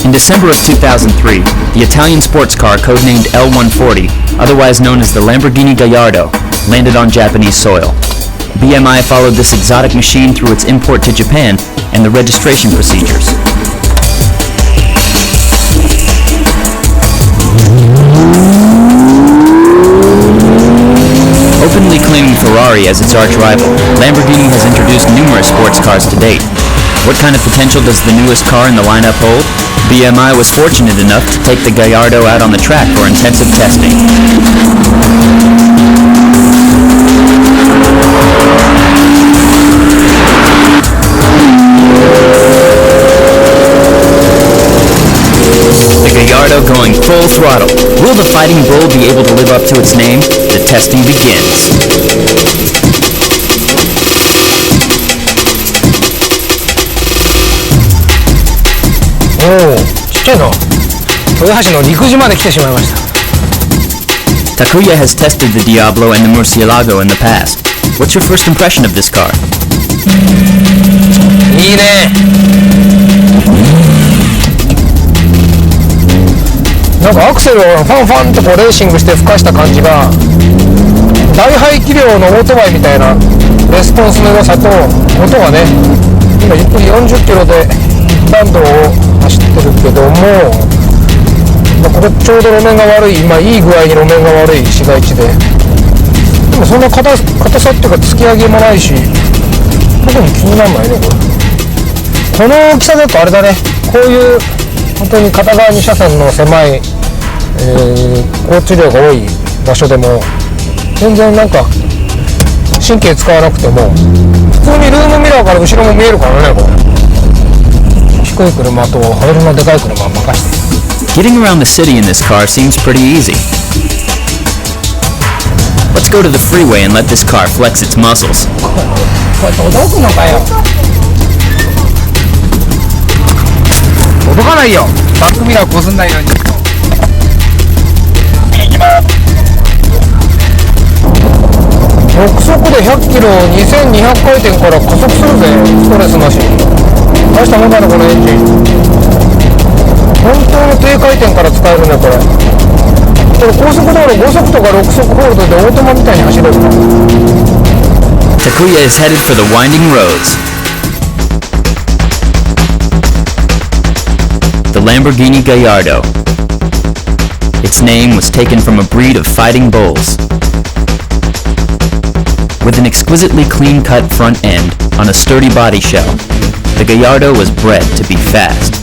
In December of 2003, the Italian sports car codenamed L140, otherwise known as the Lamborghini Gallardo, landed on Japanese soil. BMI followed this exotic machine through its import to Japan and the registration procedures. Openly claiming Ferrari as its arch-rival, Lamborghini has introduced numerous sports cars to date. What kind of potential does the newest car in the lineup hold? BMI was fortunate enough to take the Gallardo out on the track for intensive testing. The Gallardo going full throttle. Will the Fighting Bull be able to live up to its name? The testing begins. おお、ちっちゃいな。豊橋の陸地まで来てしまいました。Takuya has tested the Diablo and the Murcielago in the past. What's your first impression of this car? いいね。なんかアクセルをファンファンとこうレーシングして吹かした感じが大排気量のオートバイみたいなレスポンスの良さと音がね、今ゆっくり40キロでバンドを走ってるけども、ここちょうど路面が悪い、今いい具合に路面が悪い市街地で、でもそんな硬さっていうか突き上げもないし特に気にならないね。この大きさだとあれだね、こういう本当に片側2車線の狭い、交通量が多い場所でも全然なんか神経使わなくても普通にルームミラーから後ろも見えるからね。これ低い車とハイルのでかい車は任せて。 Getting around the city in this car seems pretty easy. Let's go to the freeway and let this car flex its muscles. これ届くのかよ。届かないよ。バックミラーこすんないように。6速で100キロを2200回転から加速するぜ。ストレスなし。大したもんだねこのエンジン。本当の低回転から使えるねこれ。これ高速道路5速とか6速ホールドでオートマみたいに走れるな。Takuya is headed for the winding roads. The Lamborghini Gallardo. Its name was taken from a breed of fighting bulls. With an exquisitely clean-cut front end on a sturdy body shell, the Gallardo was bred to be fast.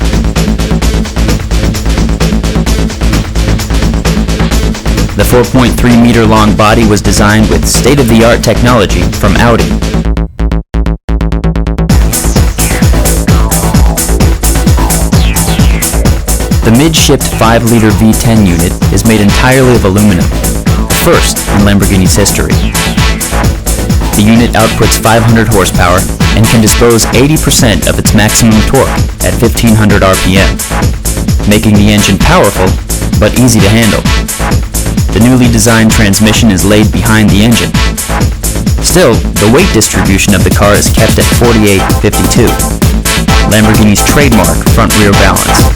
The 4.3-meter-long body was designed with state-of-the-art technology from Audi. The mid-shift 5-liter V10 unit is made entirely of aluminum, first in Lamborghini's history. The unit outputs 500 horsepower and can dispose 80% of its maximum torque at 1500 RPM, making the engine powerful but easy to handle. The newly designed transmission is laid behind the engine. Still, the weight distribution of the car is kept at 48-52, Lamborghini's trademark front-rear balance.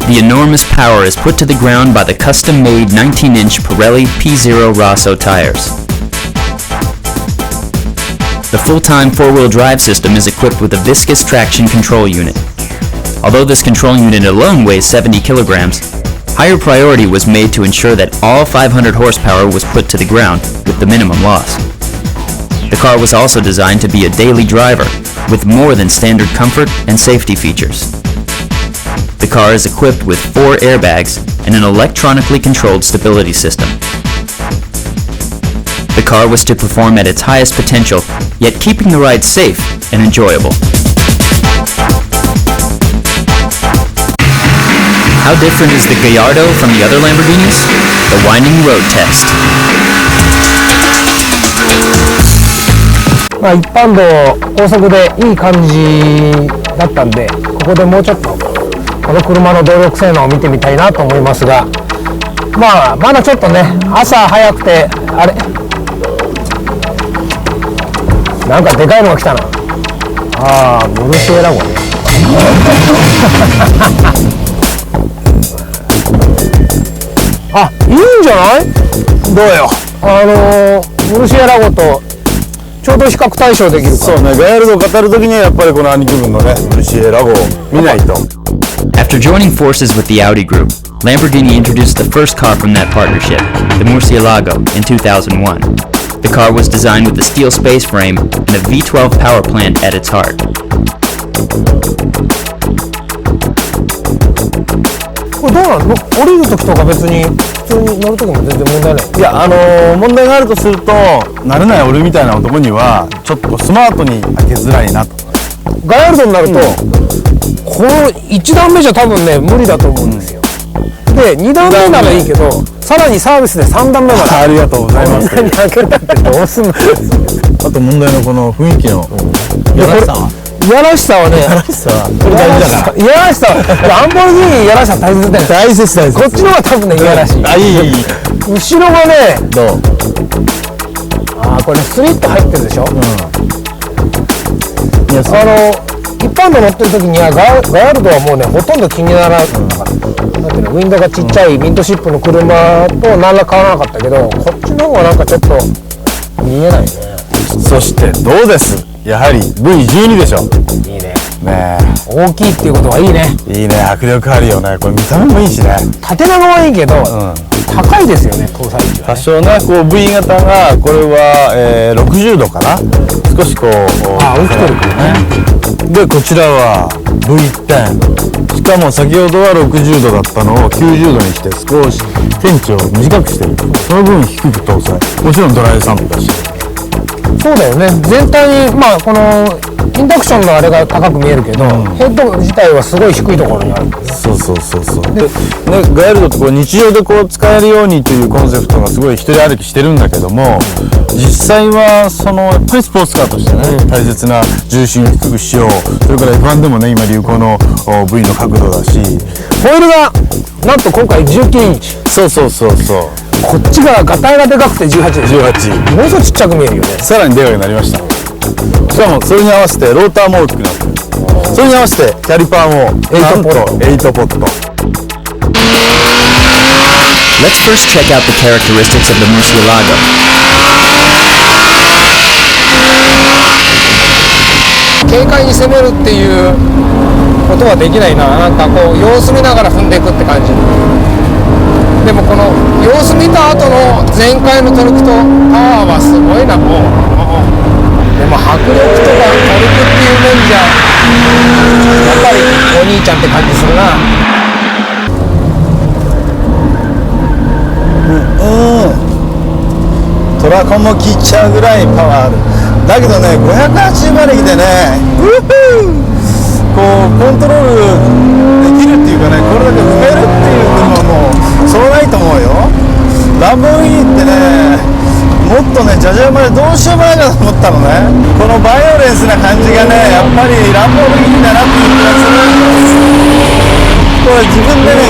The enormous power is put to the ground by the custom-made 19-inch Pirelli P0 Rosso tires. The full-time four-wheel drive system is equipped with a viscous traction control unit. Although this control unit alone weighs 70 kilograms, higher priority was made to ensure that all 500 horsepower was put to the ground with the minimum loss. The car was also designed to be a daily driver, with more than standard comfort and safety features. The car is equipped with 4 airbags and an electronically controlled stability system. The car was to perform at its highest potential, yet keeping the ride safe and enjoyable. How different is the Gallardo from the other Lamborghinis? The winding road test. まあ一般道高速でいい感じだったんで、ここでもうちょっとこの車の動力性能を見てみたいなと思いますが、まあまだちょっとね朝早くてあれなんかでかいのが来たな。ああムルシエラ号ね。あ、いいんじゃない？どうよ。ムルシエラ号とちょうど比較対象できるから。そうね、ガヤルドを語るときにはやっぱりこの兄貴分のねムルシエラ号を見ないと。 After joining forces with the Audi Group, Lamborghini introduced the first car from that partnership, the Murcielago, in 2001. The car was designed with a steel space frame and a V12 power plant at its heart. これどうなの？降りるときとか別に普通に乗るときも全然問題ない。いや問題があるとすると慣れない俺みたいな男にはちょっとスマートに開けづらいなと。ガヤルドになると、この1段目じゃ多分ね無理だと思うんですよ。で2段目ならいいけどさらにサービスで3段目までありがとうございます。開けたってどうすんの？あと問題のこの雰囲気のいやこれいやらしさはね、これ大事だから。いやらしさはランボルギーニいやらしさ大切だよ。大切大切。こっちの方が多分ねいやらしい。あ、いい。後ろがね、どう？あーこれスリット入ってるでしょ。いや、一般道乗ってる時にはガヤルドはもうねほとんど気にならなかった。なんていうの、ウィンドウがちっちゃいミントシップの車と何ら変わらなかったけど、こっちの方がなんかちょっと見えないね。そしてどうです？やはり V12 でしょ。いいね。ね大きいっていうことはいいね。え、いいね、迫力あるよね。これ見た目もいいしね。縦長はいいけど、高いですよね搭載時は。多少ね、こう V 型がこれは、60度かな。少しこう起きてるからね。でこちらは V10。しかも先ほどは60度だったのを90度にして少し天地を短くしている。その分低く搭載。もちろんドライサンプだし。そうだよね。全体にまあこのインダクションのあれが高く見えるけど、ヘッド自体はすごい低いところにある。そうそうそうそう。で、ね、ガヤルドってこう日常でこう使えるようにというコンセプトがすごい一人歩きしてるんだけども、実際はそのやっぱりスポーツカーとしてね、大切な重心を低くしよう。それから F1 でもね今流行の V の角度だし、ホイールがなんと今回19インチ。そうそうそうそう。こっちがガタイがでかくて18でしょ。18。ものすごいちっちゃく見えるよね。さらにでかくなりました。しかもそれに合わせてローターも大きくなってる。それに合わせてキャリパーも8ポット。Let's first check out the characteristics of the Murcielago. 軽快に攻めるっていうことはできないな。なんかこう様子見ながら踏んでいくって感じ。でもこの様子見た後の全開のトルクとパワーはすごいな。もうでも迫力とかトルクっていう面じゃやっぱりお兄ちゃんって感じするな。トラコンも切っちゃうぐらいパワーある。だけどね580馬力でねこうコントロールできるっていうかね、これだけ踏めるっていうのはもうそうないと思うよ。ランボルギーニってねもっとねジャジャ馬でどうしようもないかと思ったのね。このバイオレンスな感じがねやっぱりランボルギーニだなっていう気がする。これ自分でね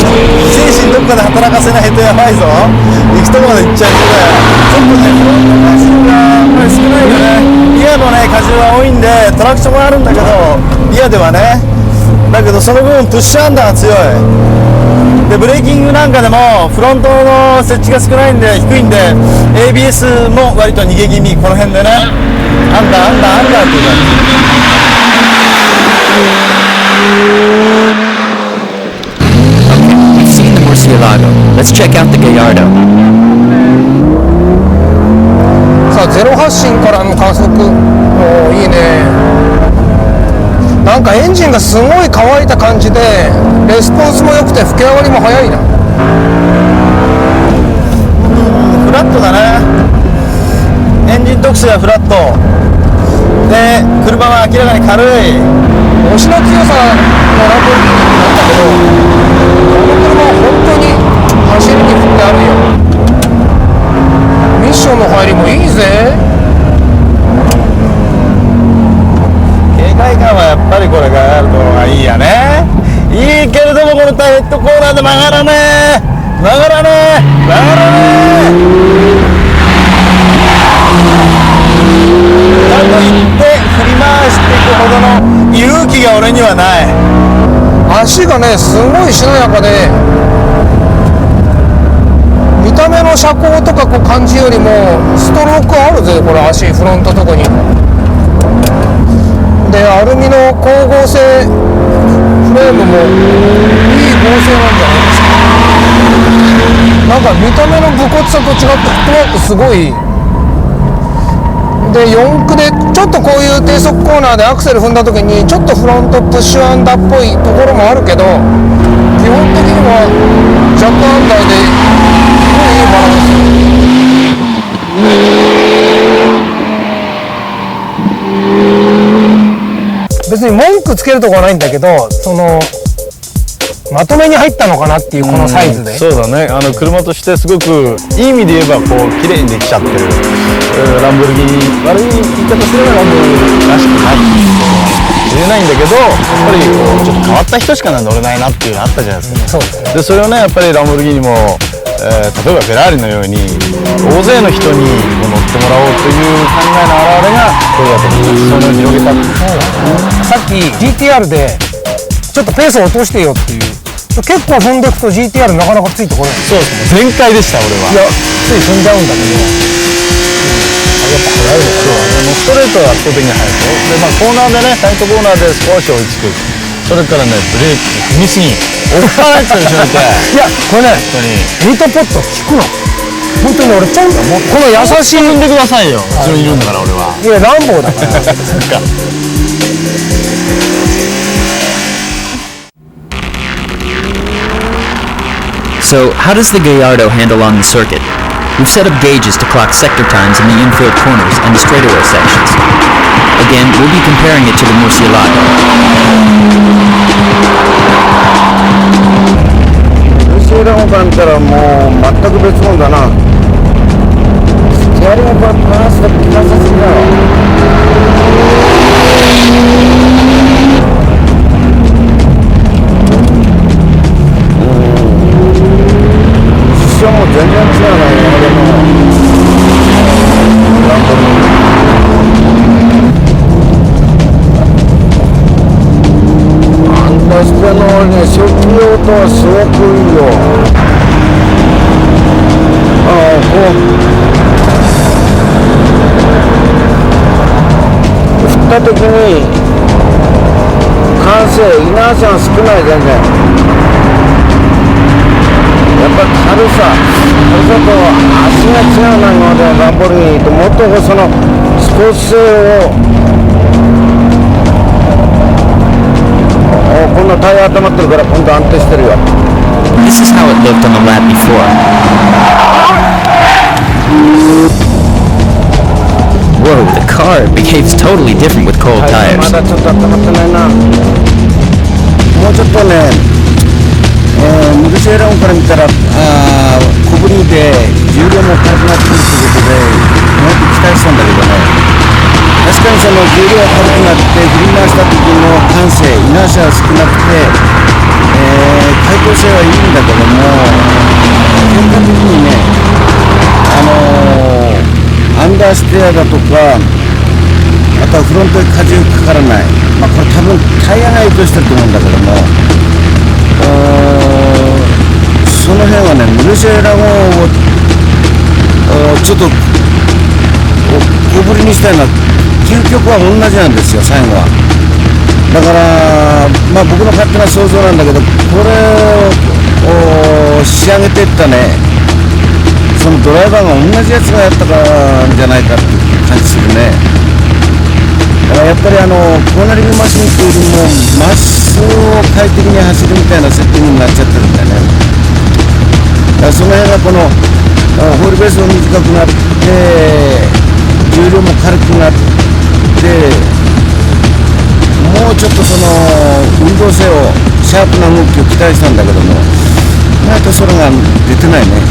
精神どっかで働かせないとやばいぞ。行くとこまで行っちゃう人だよ。ちょっとねフロントの荷重がやっぱり少ないよね。リアのね荷重は多いんでトラクションもあるんだけどリアではね、だけどその分プッシュアンダーが強い。でブレーキングなんかでもフロントの設置が少ないんで低いんで ABS も割と逃げ気味。この辺でねアンダーっていう感じ。We've seen the Murcielago. Let's check out the Gallardo. さあゼロ発進からの加速、おーいいね。なんかエンジンがすごい乾いた感じでレスポンスも良くて吹き上がりも早いな。フラットだね。エンジン特性はフラットで車は明らかに軽い。押しの強さのランボルギーニになったけど、この車は本当に走りに振ってあるよ。ミッションの入りもいいぜ。軽快感はやっぱりこれがあるのがいいやね。いいけれどもこのヘッドコーナーで曲がらねえ。かといって振り回していくほどの勇気が俺にはない。足がねすごいしなやかで、見た目の車高とかこう感じよりもストロークあるぜこれ。足フロントとこにでアルミの光合成フレームもいい合成なんじゃないですか。なんか見た目の武骨さと違ってフットワークすごいで、4駆でちょっとこういう低速コーナーでアクセル踏んだ時にちょっとフロントプッシュアンダーっぽいところもあるけど、基本的には若干アンダーでいいバランス。別に文句つけるとこはないんだけど、そのまとめに入ったのかなっていうこのサイズで、そうだね。車としてすごくいい意味で言えばこう綺麗にできちゃってる、ランボルギーニ、悪い言い方すればランボルギーニらしくない言えないんだけど、やっぱりこうちょっと変わった人しか乗れないなっていうのあったじゃないですか。そうですね。でそれをねやっぱりランボルギーニも、例えばフェラーリのように大勢の人に乗ってもらおうという考えの表れがこれだと思います。それを広げたっていう。さっき GTR でちょっとペースを落としてよっていう、結構踏んでいくと GTR なかなかついてこない。そうですね。全開でした俺は。いやつい踏んじゃうんだけど、やっぱ速いのかな。ストレートは圧倒的に速いと。でコーナーでね、タイトコーナーで少し追いつく。それからねブレーキ踏みすぎ、おっかないって後ろ見て。いやこれね本当にミートポット効くの。本当に俺ちょんとこの優しい、踏んでくださいよ。後ろにいるんだから俺は。いやランボーだからそっか。So, how does the Gallardo handle on the circuit? We've set up gauges to clock sector times in the infield corners and the straightaway sections. Again, we'll be comparing it to the Murcielago. ルシエラゴから見たらもう全く別物だな。ステアリングバランスが効かさすぎだろ。もう全然違うな、今までのランボルギーニ。アンダーステのね、初期用とはすごくいいよ。振った時に完成、イナーシャン少ない全然。やっぱ軽さと足が違うな、今までのランボルギーニと。もっとそのスポーツ性を、こんなタイヤ温まってるから今度安定してるよ。 This is how it looked on the lap before. Whoa, the car behaves totally different with cold ま tires. だちょっと温まってないな。もうちょっとね、ムルシエラゴンから見たら小ぶりで重量も軽くなってくるということでもっと期待したんだけどね。確かにその重量が軽くなって振り回した時の感性、イナーシャが少なくて、対抗性はいいんだけども、結果的にね、アンダーステアだとか、あとはフロントに荷重かからない、これ多分タイヤが影響してると思うんだけども、その辺はね、ムルシエラゴンをちょっと小ぶりにしたいのは究極は同じなんですよ、最後は。だから僕の勝手な想像なんだけど、これを仕上げていったね、そのドライバーが同じやつがやったからじゃないかっていう感じするね。だからやっぱりコーナリングマシンっていうよりもまっすぐを快適に走るみたいなセッティングになっちゃってるんだよね。だからその辺がこのホールベースも短くなって重量も軽くなって、もうちょっとその運動性をシャープな動きを期待したんだけども、またそれが出てないね。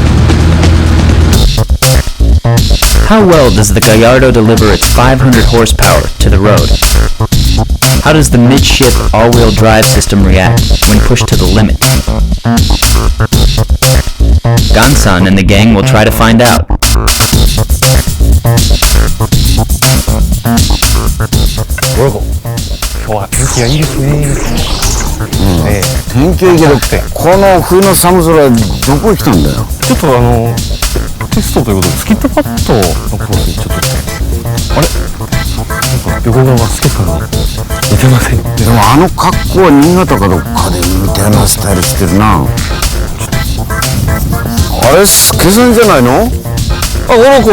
How well does the Gallardo deliver its 500 horsepower to the road? How does the midship all-wheel drive system react when pushed to the limit? Gansan and the gang will try to find out. 今日は天気がいいですね。天気いいけど、この冬の寒空、どこへ来たんだよ。ちょっとテストということでスキットパッドのコースにちょっと来たんです。あれ？なんか横顔がスケさんに似てません？でもあの格好は新潟かどっかでみたいなスタイルしてるな。あれスケさんじゃないの？あ、この子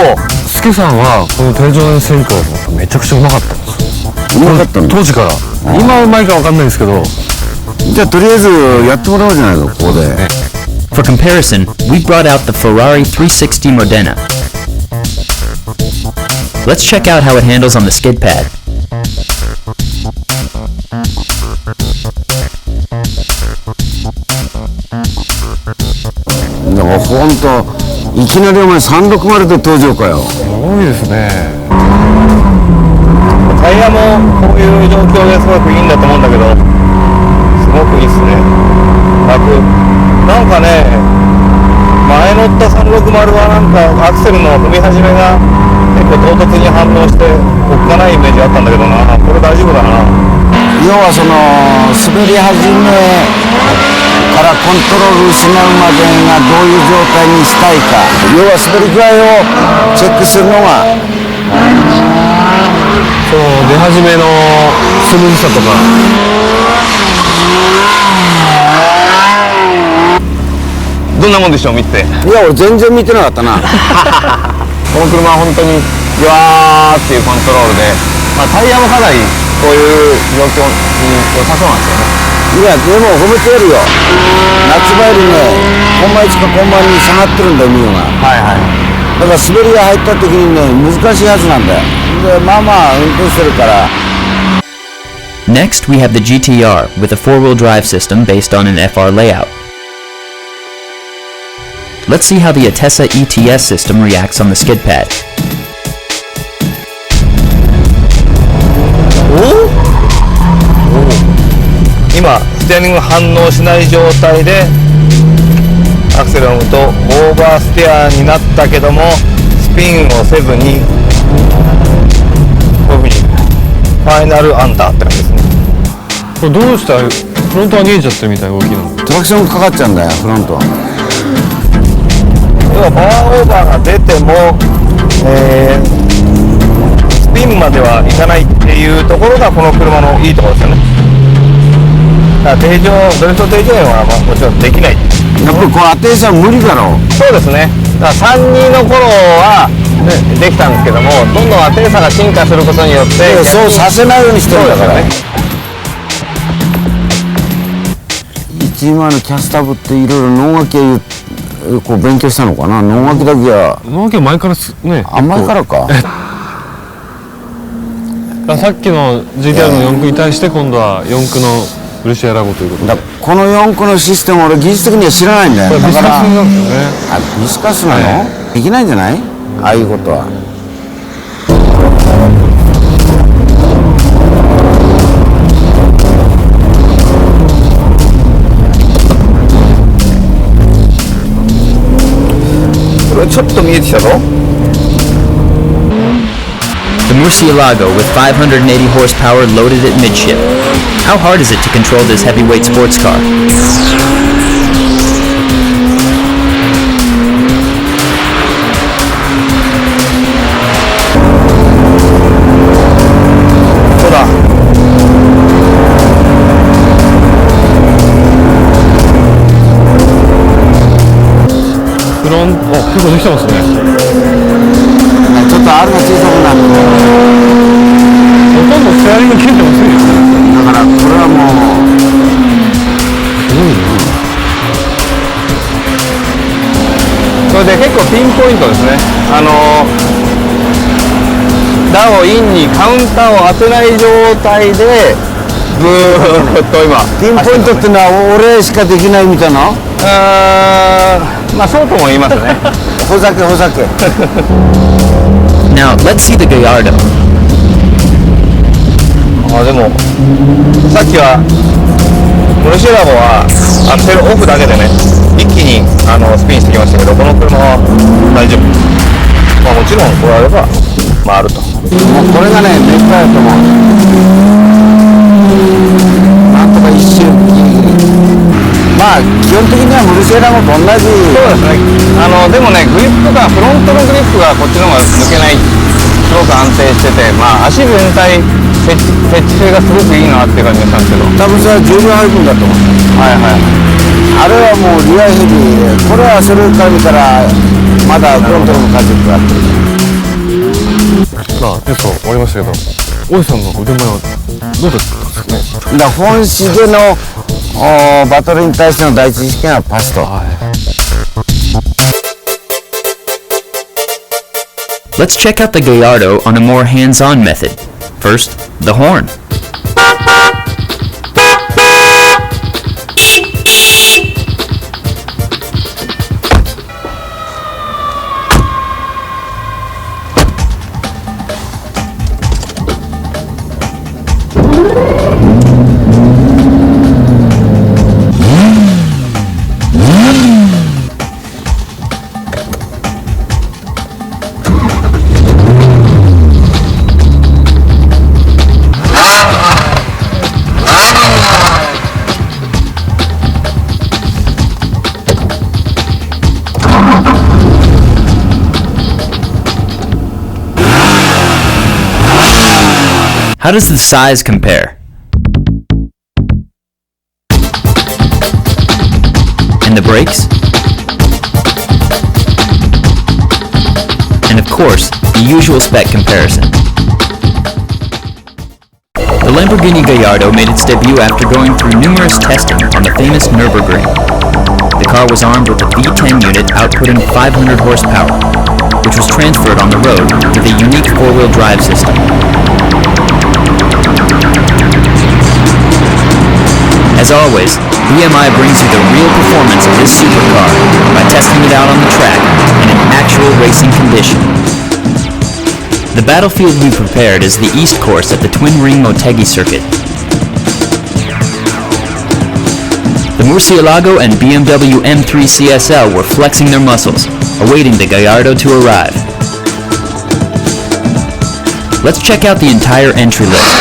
スケさんはこの定常年選挙がめちゃくちゃうまかったんです。うまかったの？当時から。今はうまいかわかんないですけど。じゃあとりあえずやってもらおうじゃないか、ここで。For comparison, we brought out the Ferrari 360 Modena. Let's check out how it handles on the skid pad. だからほんといきなりお前360で登場かよ。すごいですね。タイヤもこういう状況ですごくいいんだと思うんだけど、すごくいいっすね。なんかね、前乗った360はなんかアクセルの踏み始めが結構唐突に反応しておっかないイメージあったんだけどな、これ大丈夫だな。要はその滑り始めからコントロール失うまでがどういう状態にしたいか、要は滑り具合をチェックするのが、その出始めのスムーズさとか。どんなもんでしょう見て。いや俺全然見てなかったな。この車は本当にギワーっていうコントロールで、タイヤもかなりこういう状況に良さそうなんですよね。いやでも褒めてやるよ。夏場よりねコンマ1かコンマ2下がってるんだよミオが。はいはい。だから滑りが入った時にね難しいはずなんだよ。でまあまあ運転してるから。 Next, we have the GTR with a four-wheel drive system based on an FR layout. Let's see how the Atessa ETS system reacts on the skid pad. 今ステアリング反応しない状態でアクセルを踏むとオーバーステアになったけどもスピンをせずにこういうふうにファイナルアンダーって感じですね。これどうしたらフロントが見えちゃってるみたいな動きなの？トラクションかかっちゃうんだよフロントは。要はパワーオーバーが出ても、スピンまではいかないっていうところがこの車のいいところですよね。だからドリフト定常円はもちろんできない。やっぱりこうアテーション無理だろう。そうですね。だから32の頃は、ね、できたんですけども、どんどんアテーサが進化することによってそうさせないようにしてるんだからね。110のキャスタブっていろいろ能書きこう勉強したのかな。能書きだけは能書きは前からね。あんまりからか。さっきの GTR の4駆に対して今度は4駆のブルシアラゴということで。この4駆のシステム俺技術的には知らないんだよ。ビスカスなんですよね。あ、ビスカスなの？できないんじゃない？ああいうことは。これちょっと見えてきたぞ。The Murcielago with 580 horsepower loaded at midship. How hard is it to control this heavyweight sports car? そうだ。フロント、結構できてますね。ちょっと R が小さくなる。ほとんどステアリング切れてませんよね。だからこれはもうすごいね。これで結構ピンポイントですね。ダをインにカウンターを当てない状態でずーっと今ピンポイントってのは俺しかできないみたいな。まあそうとも言いますね。ほざけほざけ。Now, let's see the Gallardo. でもさっきはムルシェラボはアクセルオフだけでね一気にスピンしてきましたけど、この車は大丈夫。まあもちろんこれあれば回ると。もうこれがねネットやと思う。なんとか一周ギリギリ。まあ基本的にはムルセラもと同じ。そうですね。でもね、グリップがフロントのグリップがこっちの方が抜けない。すごく安定してて、まあ足全体設置性がすごくいいなっていう感じがしたんですけど。多分それは重量配分だと思う。はいはい。あれはもうリアヘビー。これはそれから見たらまだコントロールかけてやってる。さあテスト終わりましたけど、大井さんの腕前はどうだったんですかね。だから本誌でのバトルに対しての第一意識はパスと。Let's check out the Gallardo on a more hands-on method. First, the horn. How does the size compare? And the brakes? And of course, the usual spec comparison. The Lamborghini Gallardo made its debut after going through numerous testing on the famous Nürburgring. The car was armed with a V10 unit outputting 500 horsepower, which was transferred on the road with a unique four-wheel drive system. As always, BMI brings you the real performance of this supercar by testing it out on the track in an actual racing condition. The battlefield we prepared is the East Course at the Twin Ring Motegi circuit. The Murcielago and BMW M3 CSL were flexing their muscles, awaiting the Gallardo to arrive. Let's check out the entire entry list.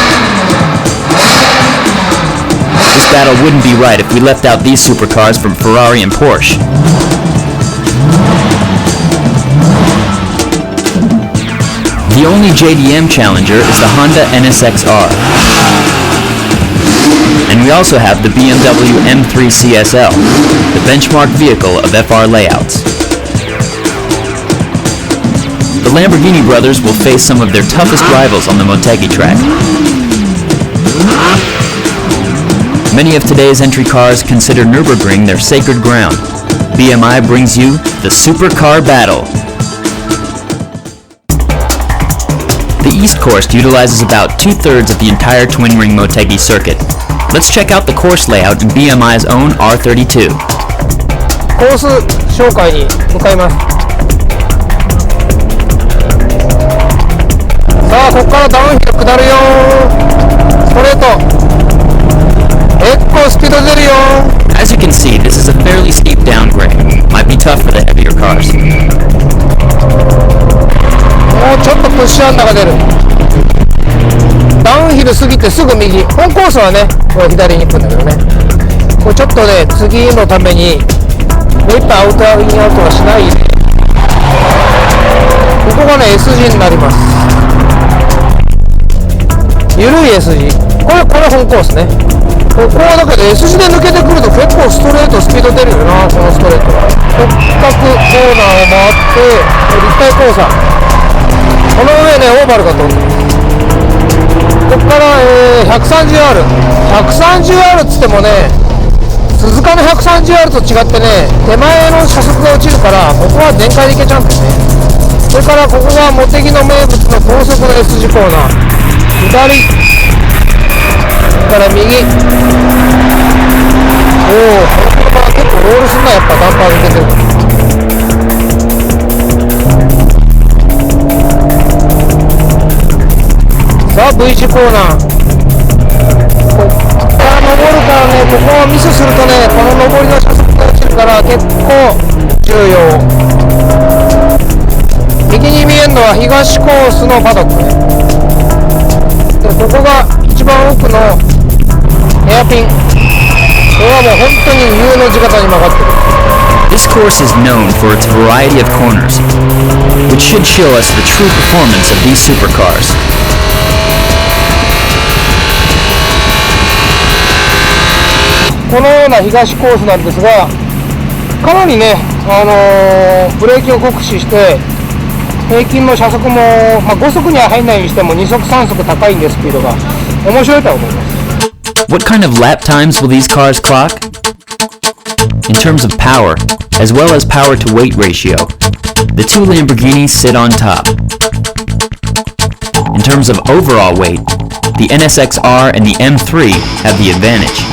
This battle wouldn't be right if we left out these supercars from Ferrari and Porsche. The only JDM challenger is the Honda NSX-R. And we also have the BMW M3 CSL, the benchmark vehicle of FR layouts. The Lamborghini brothers will face some of their toughest rivals on the Motegi track. Many of today's entry cars consider Nürburgring their sacred ground. BMI brings you the Supercar Battle. The East Course utilizes about 2/3 of the entire Twin Ring Motegi circuit. Let's check out the course layout in BMI's own R32. コース紹介に向かいます。さあここからダウンヒル下るよ。ストレート。結構スピード出るよ。 As you can see, this is a fairly steep downgrade. Might be tough for the heavier cars. もうちょっとプッシュアンダーが出る。ダウンヒル過ぎてすぐ右。本コースはねこれ左に行くんだけどね、これちょっとね次のためにもう一回アウトインアウトはしないで、ここがね S 字になります。緩い S 字、これ本コースね。ここはだけど S 字で抜けてくると結構ストレートスピード出るよな。このストレートは骨格コーナーを回って立体交差、この上ねオーバルが飛んでます。ここから、130R っつってもね鈴鹿の 130R と違ってね手前の車速が落ちるから、ここは全開でいけちゃうんですね。それからここが茂木の名物の高速の S 字コーナー、左から右、おお、この車は結構ロールすんな。やっぱダンパー抜けてるから。さあ V 字コーナー、ここから登るからね、ここをミスするとねこの上りの車速が落ちるからは結構重要。右に見えるのは東コースのパドックね。でここが一番奥のヘアピン。これはもう本当に U の字型に曲がってる。 This course is known for its variety of corners, which should show us the true performance of these supercars. このような東コースなんですが、かなりね、ブレーキを酷使して平均の車速も、5速には入んないにしても2速3速高いんで、スピードが面白いとは思います。 What kind of lap times will these cars clock? In terms of power, as well as power to weight ratio, the two Lamborghinis sit on top. In terms of overall weight, the NSX-R and the M3 have the advantage.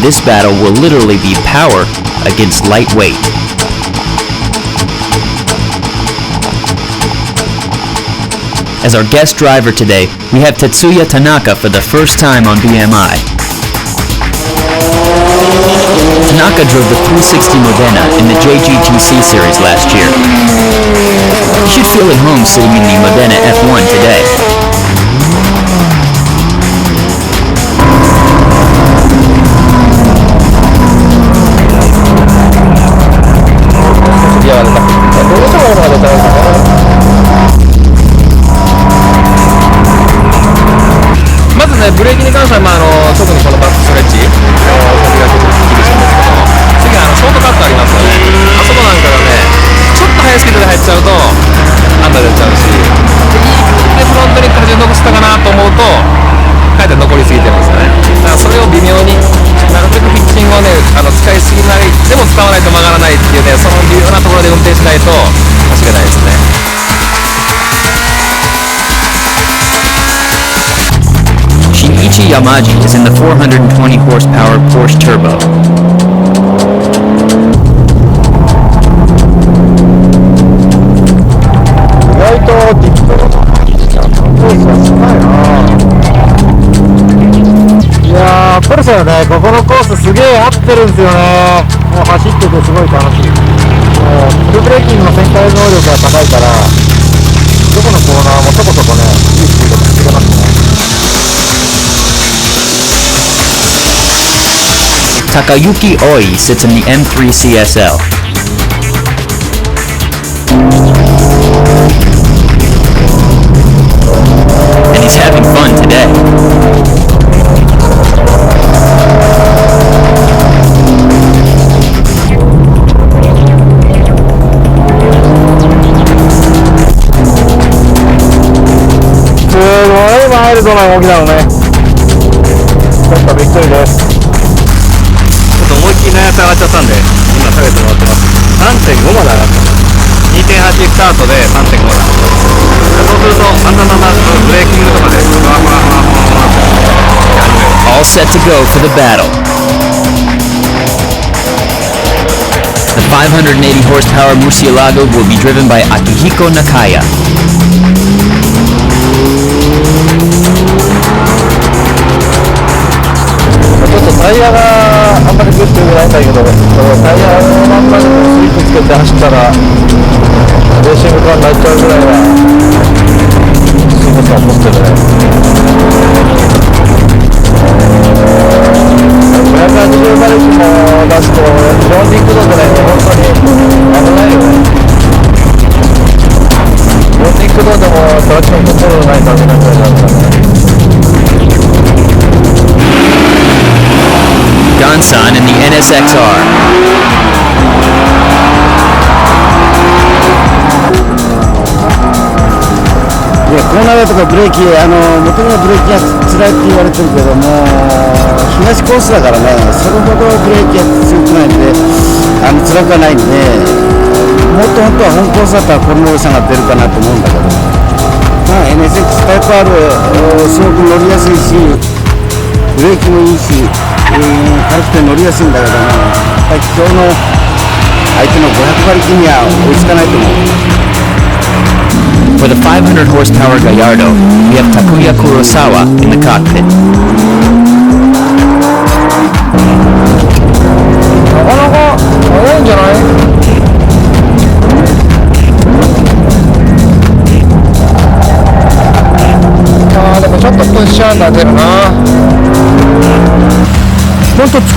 This battle will literally be power against lightweight. As our guest driver today, we have Tetsuya Tanaka for the first time on BMI. Tanaka drove the 360 Modena in the JGTC series last year. He should feel at home sitting in the Modena F1 today.ブレーキに関しては、特にこのバックストレッチ、先が結構厳しいんですけど、次はショートカットありますよね。あそこなんかがね、ちょっと速いスピードで入っちゃうとアンダー出ちゃうし、でフロントに荷重残したかなと思うとかえって残りすぎてるんですよね。だからそれを微妙になるべくピッチングをね、使いすぎないでも使わないと曲がらないっていうね、その微妙なところで運転しないと走れないですね。Shinichi Yamaji is in the 420 horsepower Porsche Turbo. 意外とディップのコースは少ないな。いやー、ポルシェはね、ここのコースすげえ合ってるんですよね。もう走っててすごい楽しい。もうフルブレーキングの旋回能力が高いから、どこのコーナーもそこそこね、いいスピードで走れますね。Takayuki Oi sits in the M3 CSL. And he's having fun today. Very マイルドな動きなのね。ちょっとびっくりです。思いっきり内圧上がっちゃったんで今下げてもらってます。 3.5 まで上がってます。 2.8 スタートで 3.5 だ。そうするとあんなブレーキングとかでふわふわふわふわって始める。 All set to go for the battle. The 580 horsepower Murcielago will be driven by Akihiko Nakaya. ちょっとタイヤがあんまりグッと良くないんだけど、タイヤのまんまでスリップつけて走ったらレーシングカーになっちゃうぐらいはすごさを持ってるね。580馬力も出すと4軸度でね、本当に危ないよね。4軸度でもトラクションコントロールないとダメなぐらいなんだね。Gansan in the NSX-R. いやコーナーだとかブレーキ、元のブレーキが辛いって言われてるけども、東コースだからね、それほどブレーキが強くないんで、辛くはないんで、もっと本当は本コースだったらこの良さが出るかなと思うんだけど、NSX タイプ R すごく乗りやすいし、ブレーキもいいし、軽くて乗りやすいんだけども、やっぱり今日の相手の500馬力には追いつかないと思う。For the 500 horsepower Gallardo, we have Takuya Kurosawa in the cockpit. なかなか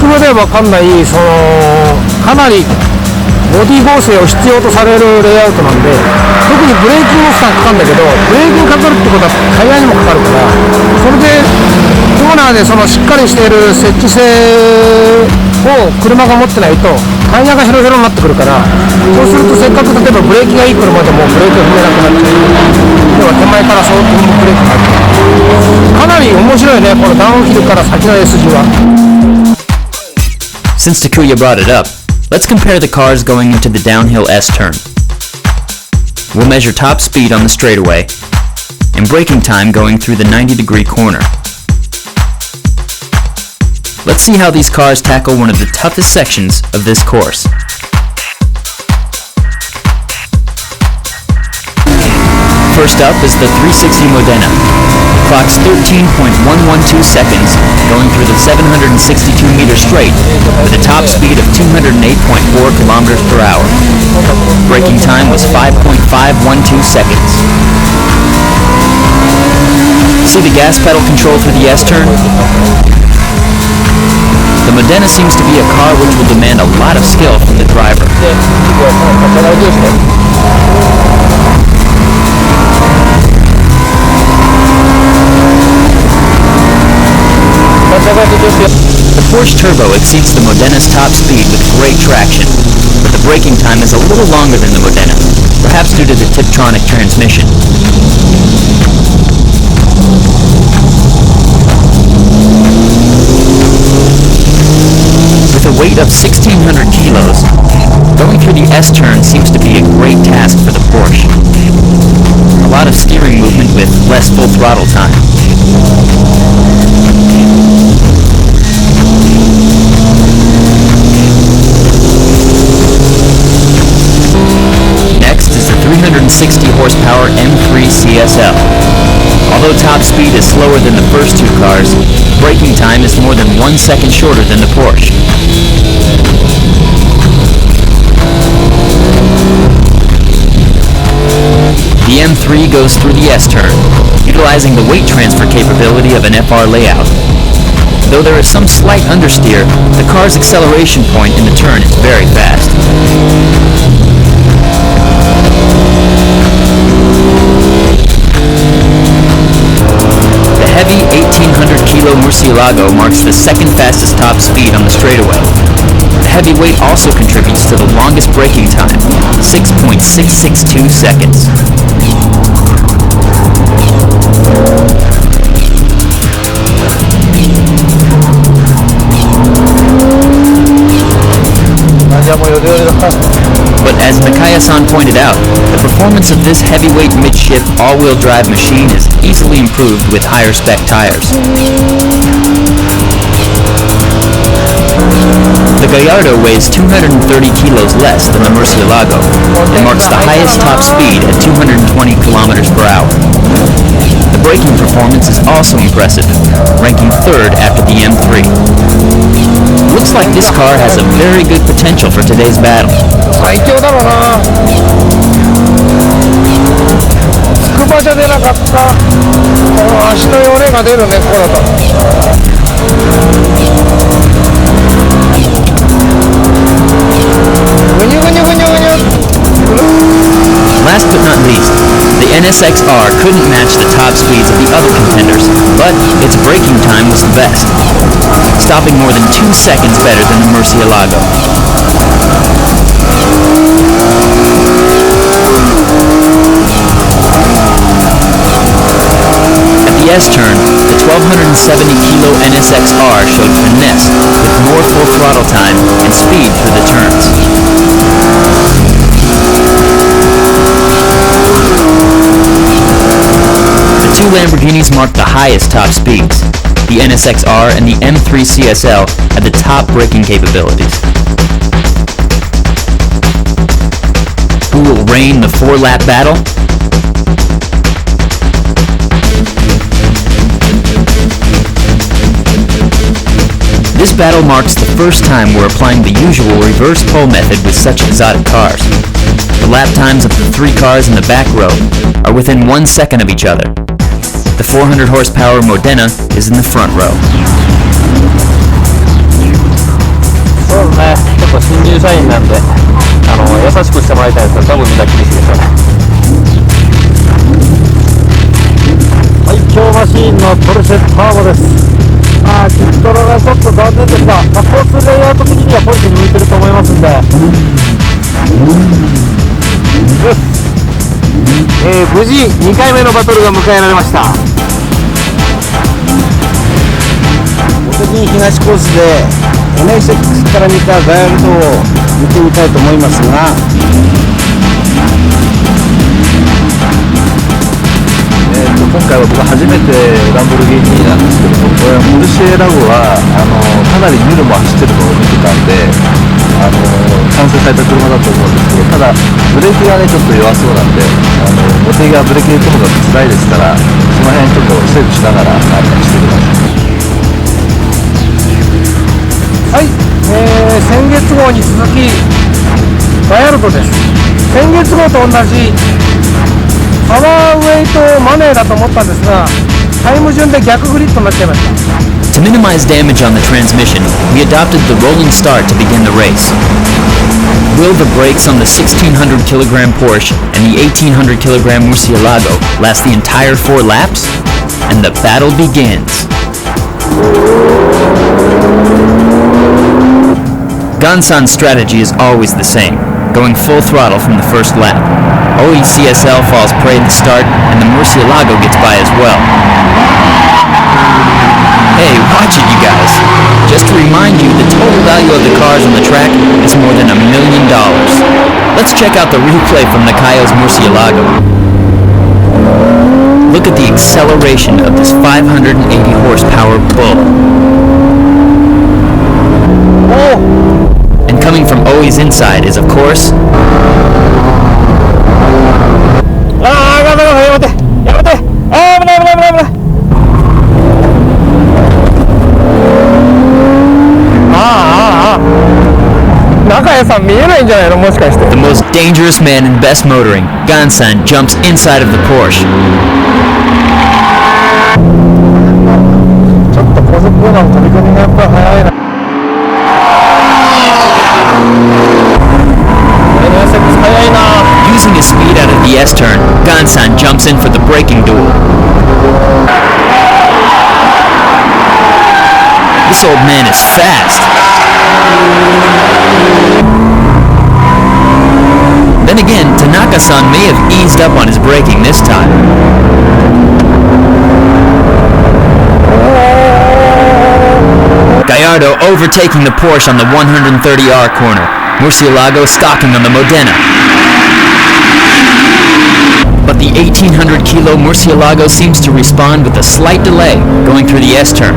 語では分かんないかなりボディ剛性を必要とされるレイアウトなんで、特にブレーキング負担かかるんだけど、ブレーキにかかるってことはタイヤにもかかるから、それでコーナーでそのしっかりしている設置性を車が持ってないとタイヤがヘロヘロになってくるから、そうするとせっかく例えばブレーキがいい車でもブレーキが踏めなくなっちゃう。要は手前からそういうブレーキが入ってかなり面白いね、このダウンヒルから先の S 字は。 Since Takuya brought it up, let's compare the cars going into the downhill S-turn. We'll measure top speed on the straightaway and braking time going through the 90-degree corner. Let's see how these cars tackle one of the toughest sections of this course. First up is the 360 Modena. Clocks 13.112 seconds, going through the 762-meter straight with a top speed of 208.4 kilometers per hour. Braking time was 5.512 seconds. See the gas pedal control through the S-turn? The Modena seems to be a car which will demand a lot of skill from the driver. The Porsche Turbo exceeds the Modena's top speed with great traction, but the braking time is a little longer than the Modena, perhaps due to the Tiptronic transmission. With a weight of 1,600 kilos, going through the S-turn seems to be a great task for the Porsche. A lot of steering movement with less full throttle time. Next is the 360 horsepower M3 CSL. Although top speed is slower than the first two cars, braking time is more than 1 second shorter than the Porsche. The M3 goes through the S-turn, utilizing the weight transfer capability of an FR layout. Though there is some slight understeer, the car's acceleration point in the turn is very fast. The heavy 1,800 kilo Murcielago marks the second fastest top speed on the straightaway. The heavy weight also contributes to the longest braking time, 6.662 seconds. But as Nakaya-san pointed out, the performance of this heavyweight midship all-wheel drive machine is easily improved with higher spec tires. The Gallardo weighs 230 kilos less than the Murcielago and marks the highest top speed at 220 kilometers per hour. The braking performance is also impressive, ranking third after the M3. Looks like this car has a very good potential for today's battle. 最強だろうな。筑波じゃ出なかったこの足のヨネが出るね、ここだと。ぐにゅぐにゅぐにゅぐにゅ。 Last but not least, the NSX-R couldn't match the top speeds of the other contenders, but its braking time was the best, stopping more than 2 seconds better than the Murcielago. At the S-turn, the 1,270 kilo NSX-R showed finesse with more full throttle time and speed through the turns. The two Lamborghinis marked the highest top speeds. The NSX-R and the M3 CSL had the top braking capabilities. Who will reign the 4-lap battle? This battle marks the first time we're applying the usual reverse pole method with such exotic cars. The lap times of the 3 cars in the back row are within 1 second of each other. The 400 horsepower Modena is in the front row. 社員なんで優しくしてもらいたいんですけど、多分みんな厳しいでしょうね。はい、京マシーンのポルシェターボです。キットロがちょっと残念でした。コースレイアウト的にはポルシェに向いてると思いますんで、無事2回目のバトルが迎えられました。茂木東コースで NSX から見たガヤルドを見てみたいと思いますが、今回は僕初めてランボルギーニなんですけども、これはポルシェラゴはかなりニュルも走ってるのを見てたんで、完成された車だと思うんですけど、ただブレーキがねちょっと弱そうなんで、茂木がブレーキで組むのが辛いですから、その辺ちょっとセーブしながらしてください。はい、先月号に続きガヤルドです。先月号と同じパワーウェイトマネーだと思ったんですが、タイム順で逆グリッドになっちゃいました。 To minimize damage on the transmission, we adopted the rolling start to begin the race. Will the brakes on the 1600 kilogram Porsche and the 1800 kilogram Murcielago last the entire 4 laps? And the battle begins. Gansan's strategy is always the same, going full throttle from the first lap. OECSL falls prey at the start, and the Murcielago gets by as well. Hey, watch it, you guys. Just to remind you, the total value of the cars on the track is more than $1 million. Let's check out the replay from Nakayo's Murcielago. Look at the acceleration of this 580 horsepower bull. And coming from Oi's inside is, of course, the most dangerous man in best motoring. Gansan jumps inside of the Porsche. ちょっと高速コーナーの飛び込みがやっぱり速いな。NSX 速いな。 Using his speed out of the S-turn, Gansan jumps in for the braking duel. This old man is fast. Then again, Tanaka-san may have eased up on his braking this time. Gallardo overtaking the Porsche on the 130R corner. Murcielago stalking on the Modena. But the 1800 kilo Murcielago seems to respond with a slight delay, going through the S-turn.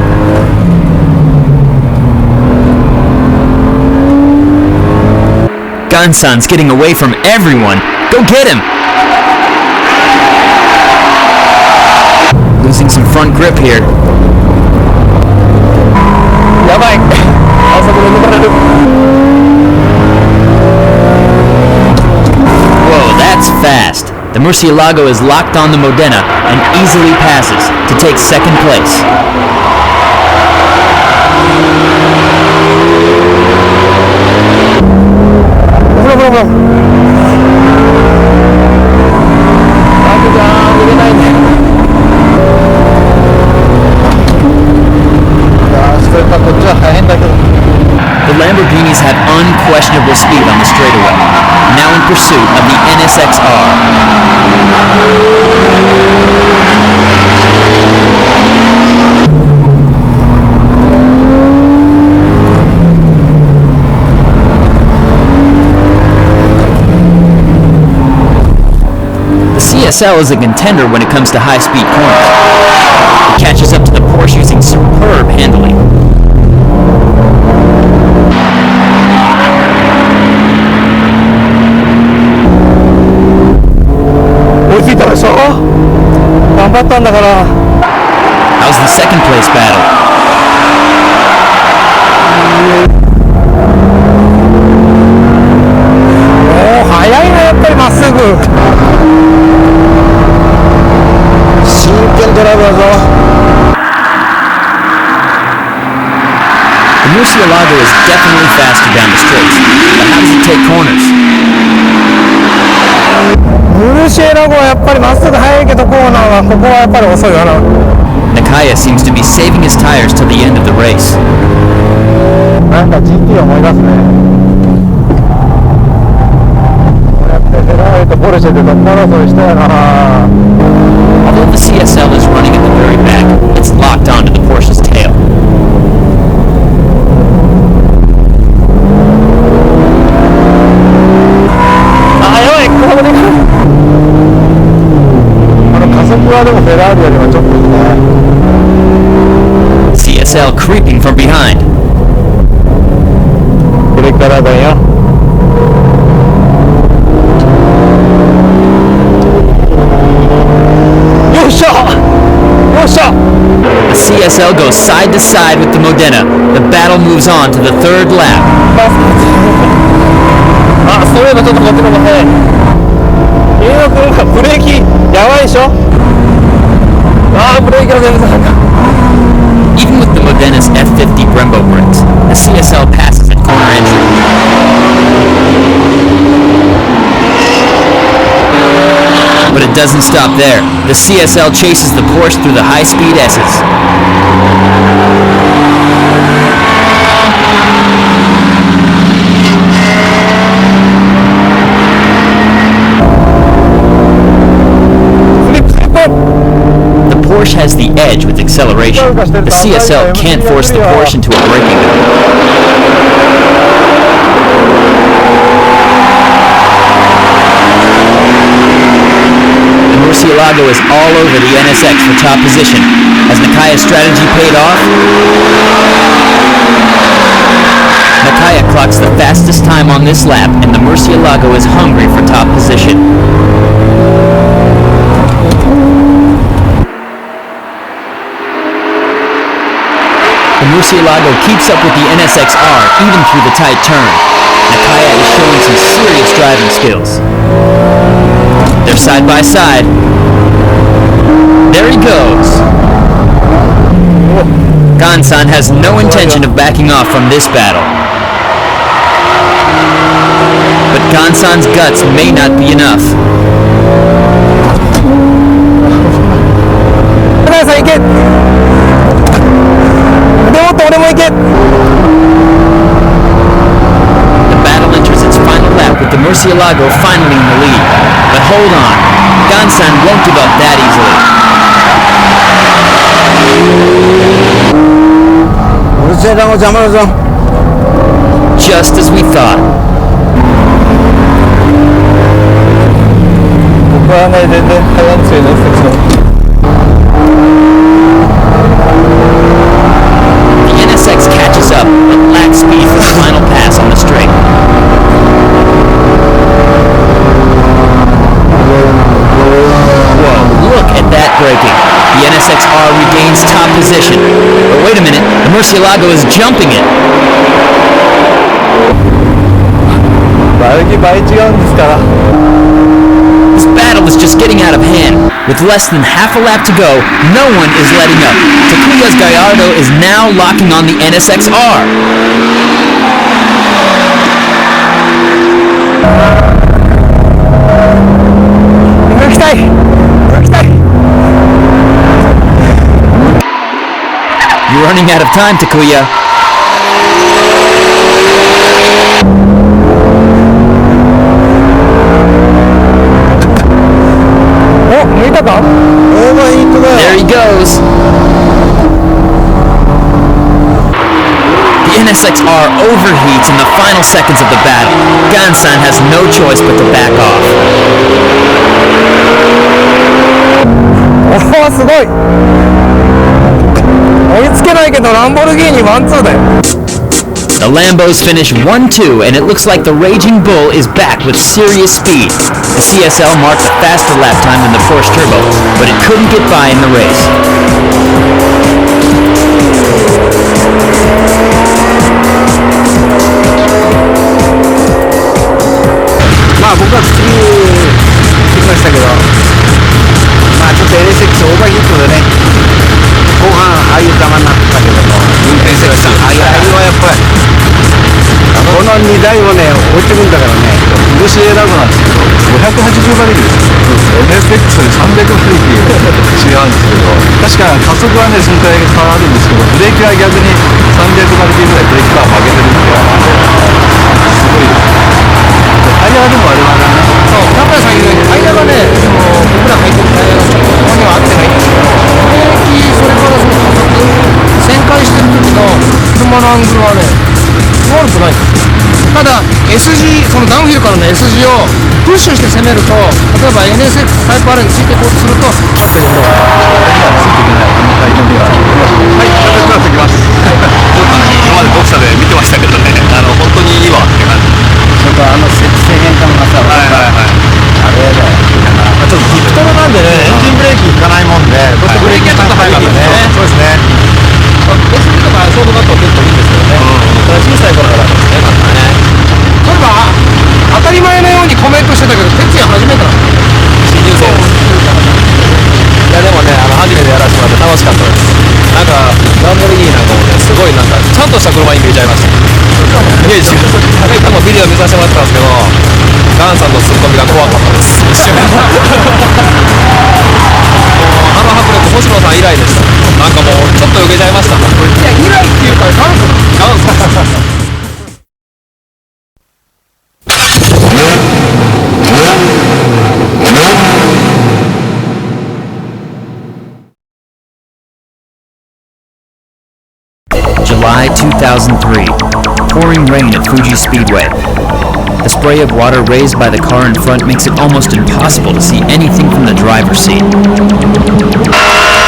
Gansan's getting away from everyone. Go get him! Losing some front grip here. やばい。あそこで抜かれる。 Whoa, that's fast. The Murcielago is locked on the Modena and easily passes to take second place. The Lamborghinis have unquestionable speed on the straightaway, now in pursuit of the NSX-R. CSL is a contender when it comes to high-speed corners. It catches up to the Porsche using superb handling. How's the second place battle? The Murcielago is definitely faster down the straights, but how does it take corners? ムルシエラゴはやっぱりまっすぐ速いけどコーナーはここはやっぱり遅いわな。 Nakaya seems to be saving his tires till the end of the race. なんか GT 思い出すね。こうやってフェラーリとポルシェでどっこ争いしたやな。 Although the CSL is running at the very back, it's locked onto the Porsche's tail. あ、やばい、ここで加速はでもフェラーリよりはちょっといいね。 CSL creeping from behind. これからだよ。よっしゃよっしゃ。 The CSL goes side to side with the Modena. The battle moves on to the third lap. あ、そういえばちょっとこっちの方が早い。家の車がブレーキやばいでしょ。あー、ブレーキが全然なんか。 Even with the Modena's F50 Brembo brakes, the CSL passes at corner entry. But it doesn't stop there. The CSL chases the Porsche through the high-speed S's. The Porsche has the edge with acceleration. The CSL can't force the Porsche into a braking mode. The Murcielago is all over the NSX for top position. Has Nakaya's strategy paid off? Nakaya clocks the fastest time on this lap, and the Murcielago is hungry for top position. The Murcielago keeps up with the NSX-R even through the tight turn. Nakaya is showing some serious driving skills. They're side by side. There he goes. Gansan has no intention of backing off from this battle. But Gansan's guts may not be enough. さん行け。でもっと俺も行け。 The battle enters its final lap with the Murcielago finally in the lead. But hold on, Gansan won't give up that easily. うるせえな、もう邪魔だぞ。 Just as we thought. 僕はね、全然速いんですよね。The NSX catches up, but lacks speed for the final pass on the straight. Whoa, look at that braking. The NSX-R regains top position. But wait a minute, the Murcielago is jumping it. 馬力倍違うんですから。 This battle is just getting out of hand. With less than half a lap to go, no one is letting up. Takuya's Gallardo is now locking on the NSX-R. You're running out of time, Takuya. お、抜いたか？ オーバーヒートだ There よ。 he goes. The NSX-R overheats in the final seconds of the battle. Gansan has no choice but to back off. おお、すごい。追いつけないけどランボルギーニワンツーだよ。 The Lambos finish 1-2, and it looks like the Raging Bull is back with serious speed. The CSL marked a faster lap time than the Porsche Turbo, but it couldn't get by in the race. まあ僕は次来ましたけど、まあちょっと LSX オーバーヒートでね、後半ああいう球になったけども、運転席さん、ああいうはやっぱりこの2代もね落ちてくんだからね。ムルシエラゴなんですけど、580馬力です。NSX より300馬力違うんですけど、確か加速はね、そのくらい変わるんですけど、ブレーキは逆に300馬力ぐらいブレーキパワー上げてるみたいなんで、すごいです。タイヤでもあれはね、そう、中谷さん言うようにタイヤがね、僕ら入ってるタイヤがちょっとここには合ってないんですけど、ブレーキ、それからその加速、旋回してる時の車のアングルはね、悪くないんですよ。ただ S 字、そのダウンヒルからの S 字をプッシュして攻めると、例えば NSX タイプ R についていこうとすると合ってるんだよ。ついていけない、大変では。はい、形がつきます。ちょっと今まで読者で見てましたけどね、本当にいいわって感じ。それと制限感がさ、あれだよ。ちょっとピクトロなんでね、エンジンブレーキ効かないもんで、どうしてブレーキがちょっと早かったね。そうですね。SB とかショートカットは結構いいんですけどね。小さい頃からですね、なんかね。そういえば当たり前のようにコメントしてたけど、哲也初めてなんだね。新入生です。いやでもね、初めてやらせてもらって楽しかったです。なんかランボルギーニなんかもね、すごいなんかちゃんとした車に見えちゃいました。イメージ。なんかビデオ見させてもらってたんですけど、ガンさんのツッコミが怖かったです。一瞬。迫力、星野さん以来でした。なんかもうちょっと避けちゃいました。いや、以来っていうか元祖。July 2003. Pouring rain at Fuji Speedway. The spray of water raised by the car in front makes it almost impossible to see anything from the driver's seat.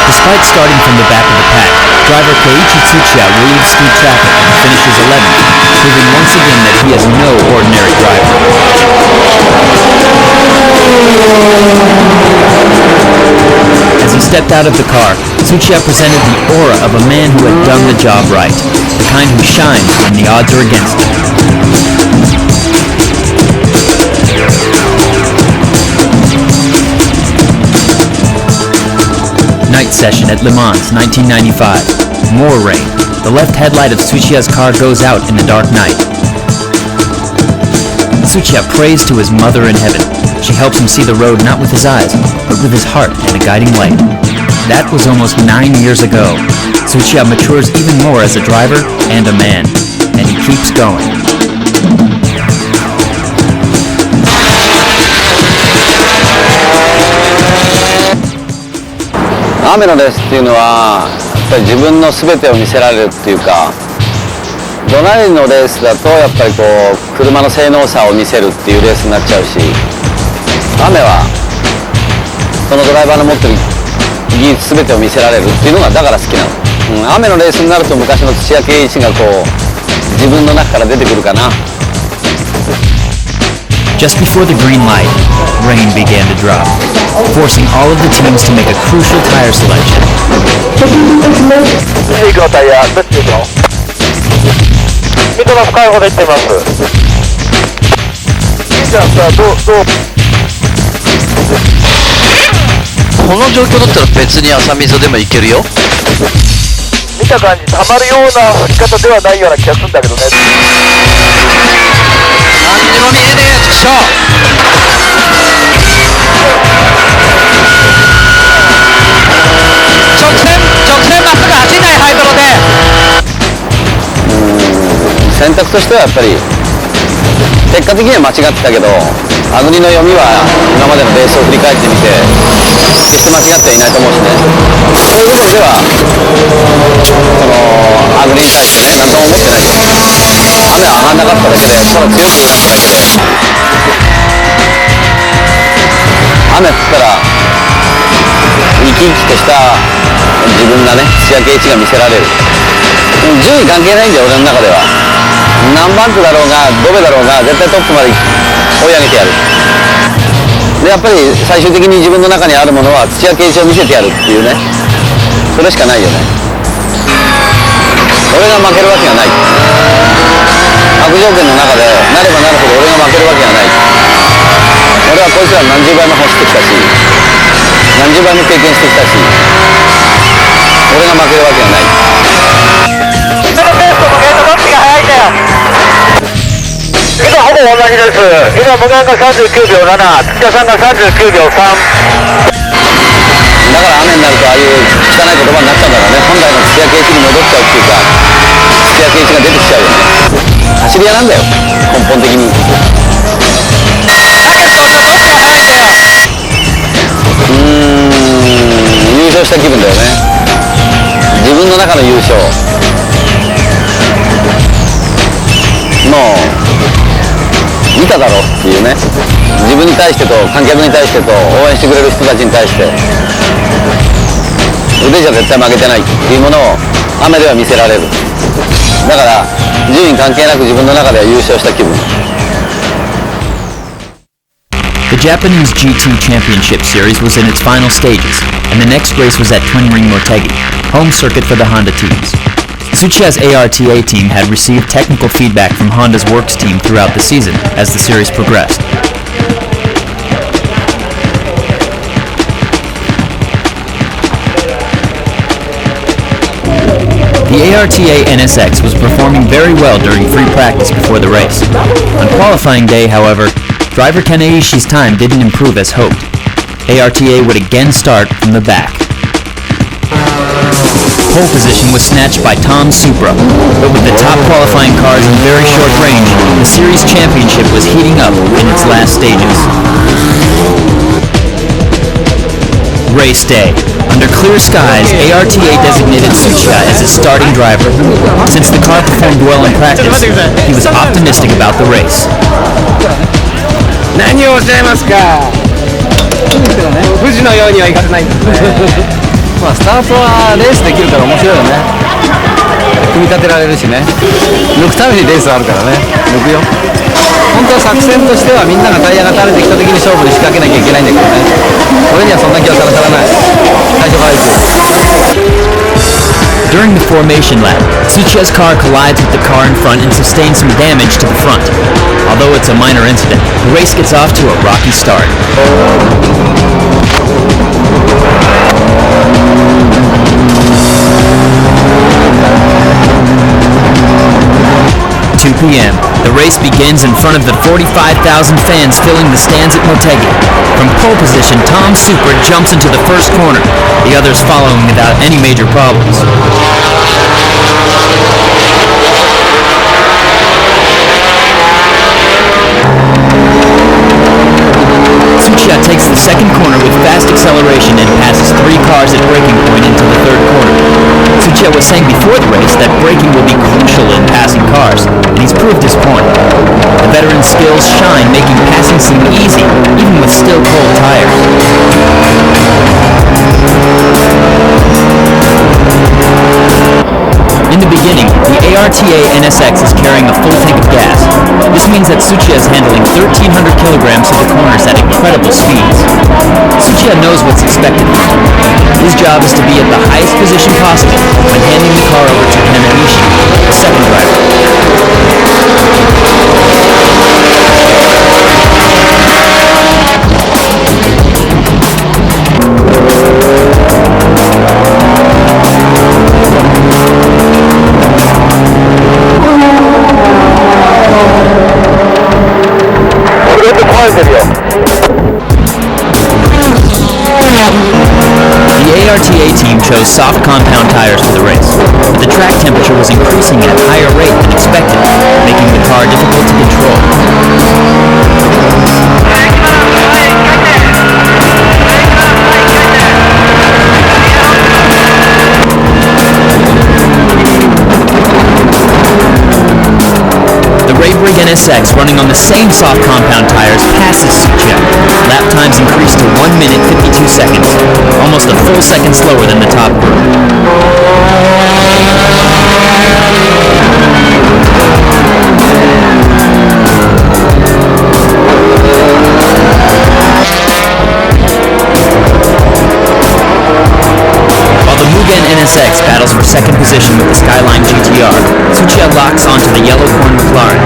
Despite starting from the back of the pack, driver Keiichi Tsuchiya weaves through traffic and finishes 11th, proving once again that he is no ordinary driver. As he stepped out of the car, Tsuchiya presented the aura of a man who had done the job right, the kind who shines when the odds are against him. Night session at Le Mans, 1995. More rain. The left headlight of Tsuchiya's car goes out in the dark night. Tsuchiya prays to his mother in heaven. She helps him see the road not with his eyes, but with his heart and a guiding light. That was almost 9 years ago. Tsuchiya matures even more as a driver and a man, and he keeps going. 雨のレースっていうのはやっぱり自分の全てを見せられるっていうか、ドライのレースだとやっぱりこう車の性能差を見せるっていうレースになっちゃうし、雨はそのドライバーの持ってる技術全てを見せられるっていうのがだから好きなの、雨のレースになると昔の土屋圭一がこう自分の中から出てくるかな。Just before the green light, rain began to drop, forcing all of the teams to make a crucial tire selection. 右のタイヤ、どっち行くの？右の深い方で行ってます。じゃあさ、どうこの状況だったら別に浅溝でもいけるよ。見た感じ、溜まるような降り方ではないような気がするんだけどね。何にも見えねえよ、ちくしょう。直線まっすぐ走んないハイドロで。選択としてはやっぱり結果的には間違ってたけど、アグリの読みは今までのレースを振り返ってみて決して間違ってはいないと思うしね。そういう部分ではそのアグリに対してね何とも思ってない。雨は上がんなかっただけでただ強くなっただけで、雨降ったら生き生きとした自分がね、土屋圭一が見せられる。順位関係ないんだよ俺の中では。何番手だろうがドベだろうが絶対トップまで追い上げてやる。でやっぱり最終的に自分の中にあるものは土屋圭一を見せてやるっていうね、それしかないよね。俺が負けるわけがない。悪条件の中でなればなるほど俺が負けるわけがない。俺はこいつら何十倍も走ってきたし何十倍も経験してきたし、俺が負けるわけがない。そのペースと時計とどっちが速いんだよ。感じです。今無限が39秒7、土屋さんが39秒3。だから雨になるとああいう汚い言葉になっちゃうんだろうね。本来の土屋圭一に戻っちゃうっていうか、土屋圭一が出てきちゃうよね。走り屋なんだよ、根本的に。優勝した気分だよね。自分の中の優勝。もう見ただろっていうね。自分に対してと観客に対してと応援してくれる人たちに対して腕じゃ絶対負けてないっていうものを雨では見せられる。だから順位関係なく自分の中では優勝した気分。The Japanese GT Championship Series was in its final stages, and the next race was at Twin Ring Motegi, home circuit for the Honda teams. Tsuchiya's ARTA team had received technical feedback from Honda's works team throughout the season as the series progressed. The ARTA NSX was performing very well during free practice before the race. On qualifying day, however, driver Kaneishi's time didn't improve as hoped. ARTA would again start from the back. Pole position was snatched by Tom Supra, but with the top qualifying cars in very short range, the series championship was heating up in its last stages. Race day. Under clear skies, ARTA designated Tsuchiya as his starting driver. Since the car performed well in practice, he was optimistic about the race. 何をおっしゃいますか。富士のようにはいかせないんですね。まあスタートはレースできるから面白いよね。組み立てられるしね。抜くためにレースあるからね。抜くよ。本当は作戦としてはみんながタイヤが垂れてきた時に勝負に仕掛けなきゃいけないんだけどね。俺にはそんな気はさらさらない。最初から行く。During the formation lap, Tsuchiya's car collides with the car in front and sustains some damage to the front. Although it's a minor incident, the race gets off to a rocky start. 2 p.m. The race begins in front of the 45,000 fans filling the stands at Motegi. From pole position, Tom Supra jumps into the first corner, the others following without any major problems. Tsuchiya takes the second corner with fast acceleration and passes 3 cars at braking point into the third corner. Tsuchiya was saying before the race that braking will be crucial in passing cars, and he's proved his point. The veteran's skills shine, making passing seem easy, even with still cold tires. In the beginning, the ARTA NSX is carrying a full tank of gas. This means that Tsuchiya is handling 1,300 kilograms to the corners at incredible speeds. Tsuchiya knows what's expected of him. His job is to be at the highest position possible when handing the car over to Kaneishi, the second driver. The ARTA team chose soft compound tires for the race. The track temperature was increasing at a higher rate than expected, making the car difficult to control. The Raybrigg NSX, running on the same soft compound tires, passes Tsuchiya. Lap times increased to 1 minute 52 seconds, almost a full second slower than the top group. While the Mugen NSX battles for second position with the Skyline GTR, Tsuchiya locks onto the yellow-corn McLaren.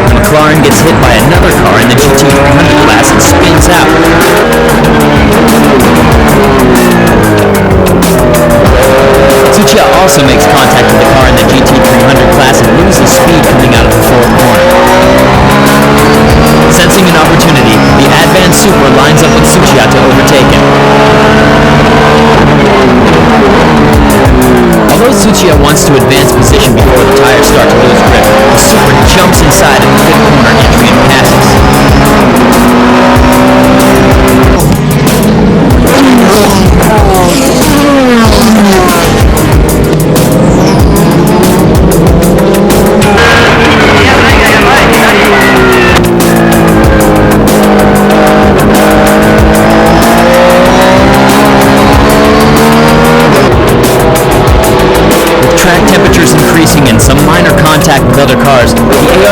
The McLaren gets hit by another car in the GT300 class and spins out. Tsuchiya also makes contact with the car in the GT300 class and loses speed coming out of the fourth corner.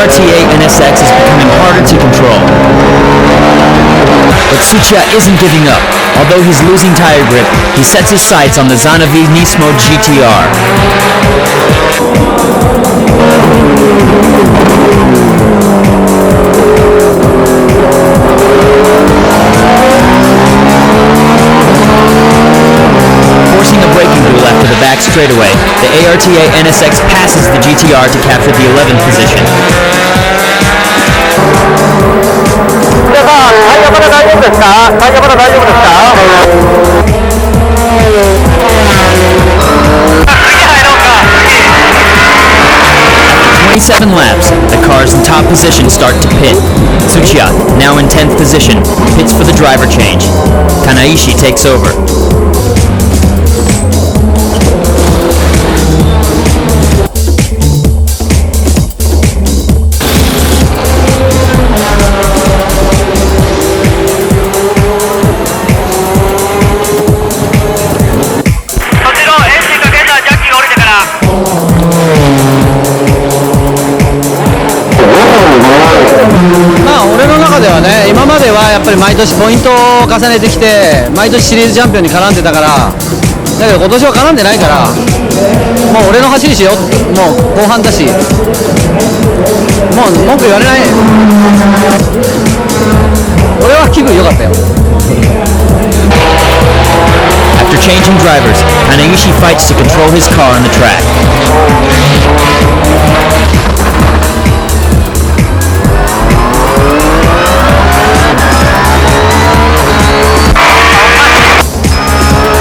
ARTA NSX is becoming harder to control. But Tsuchiya isn't giving up. Although he's losing tire grip, he sets his sights on the Zanavi Nismo GTR. Forcing a braking duel after the back straightaway, the ARTA NSX passes the GTR to capture the 11th position. 皆さん、タイヤまだ大丈夫ですか？タイヤまだ大丈夫ですか？ 27 laps, the cars in top position start to pit. Tsuchiya, now in 10th position, pits for the driver change. Kanaishi takes over.今まではやっぱり毎年ポイントを重ねてきて毎年シリーズチャンピオンに絡んでたから、だけど今年は絡んでないから、もう俺の走りしよう、もう後半だし、もう文句言われない。俺は気分良かったよ。 After changing drivers, Kanaishi fights to control his car on the track.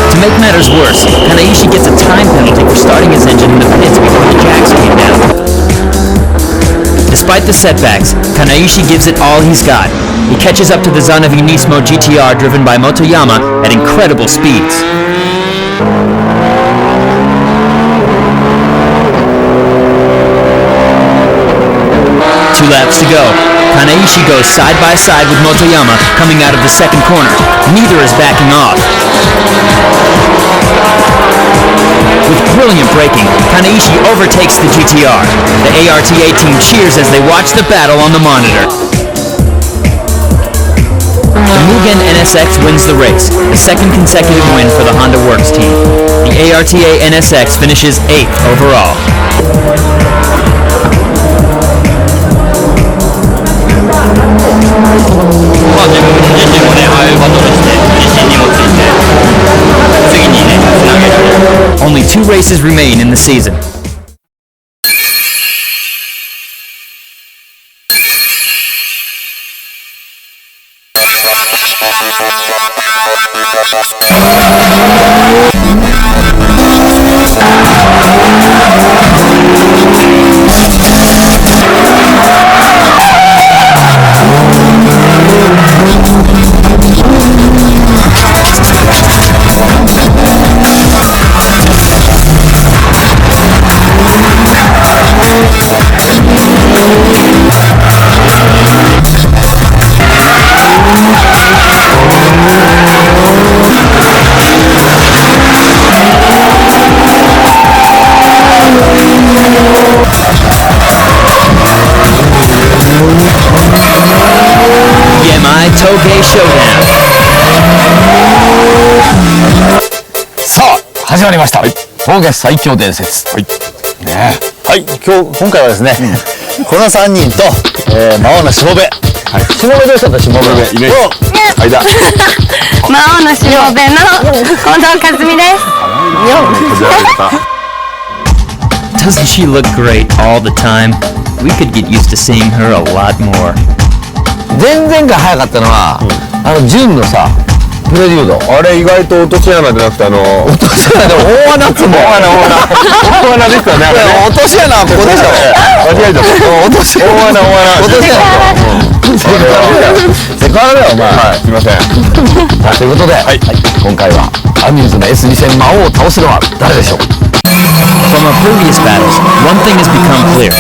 To make matters worse, Kanaishi gets a time penalty for starting his engine in the pits before the jacks came down. Despite the setbacks, Kanaishi gives it all he's got. He catches up to the Zanavi Nismo GTR driven by Motoyama at incredible speeds. Two laps to go. Kanaishi goes side by side with Motoyama coming out of the second corner. Neither is backing off. With brilliant braking, Kanaishi overtakes the GTR. The ARTA team cheers as they watch the battle on the monitor. The Mugen NSX wins the race, the second consecutive win for the Honda Works team. The ARTA NSX finishes 8th overall. Only 2 races remain in the season. Toge Showdown. さあ始まりました、峠最強伝説。ね、はい、今回はですね、この3人と、魔王のしもべ、しもべどうしたんだ、しもべイメージ間魔王のしもべの近藤和美です。 Doesn't she look great all the time? We could get used to seeing her a lot more. 前々回早かったのは、純のさプレリュード、あれ意外と落とし穴じゃなくて落とし穴で大穴っつも大穴ですよね。落とし穴はここでしょ。間違えた。落とし穴落とし穴セクハラだよお前。はい、すいません。ということで、今回はアミューズの S2000 魔王を倒すのは誰でしょう。 From our previous battles, one thing has become clear.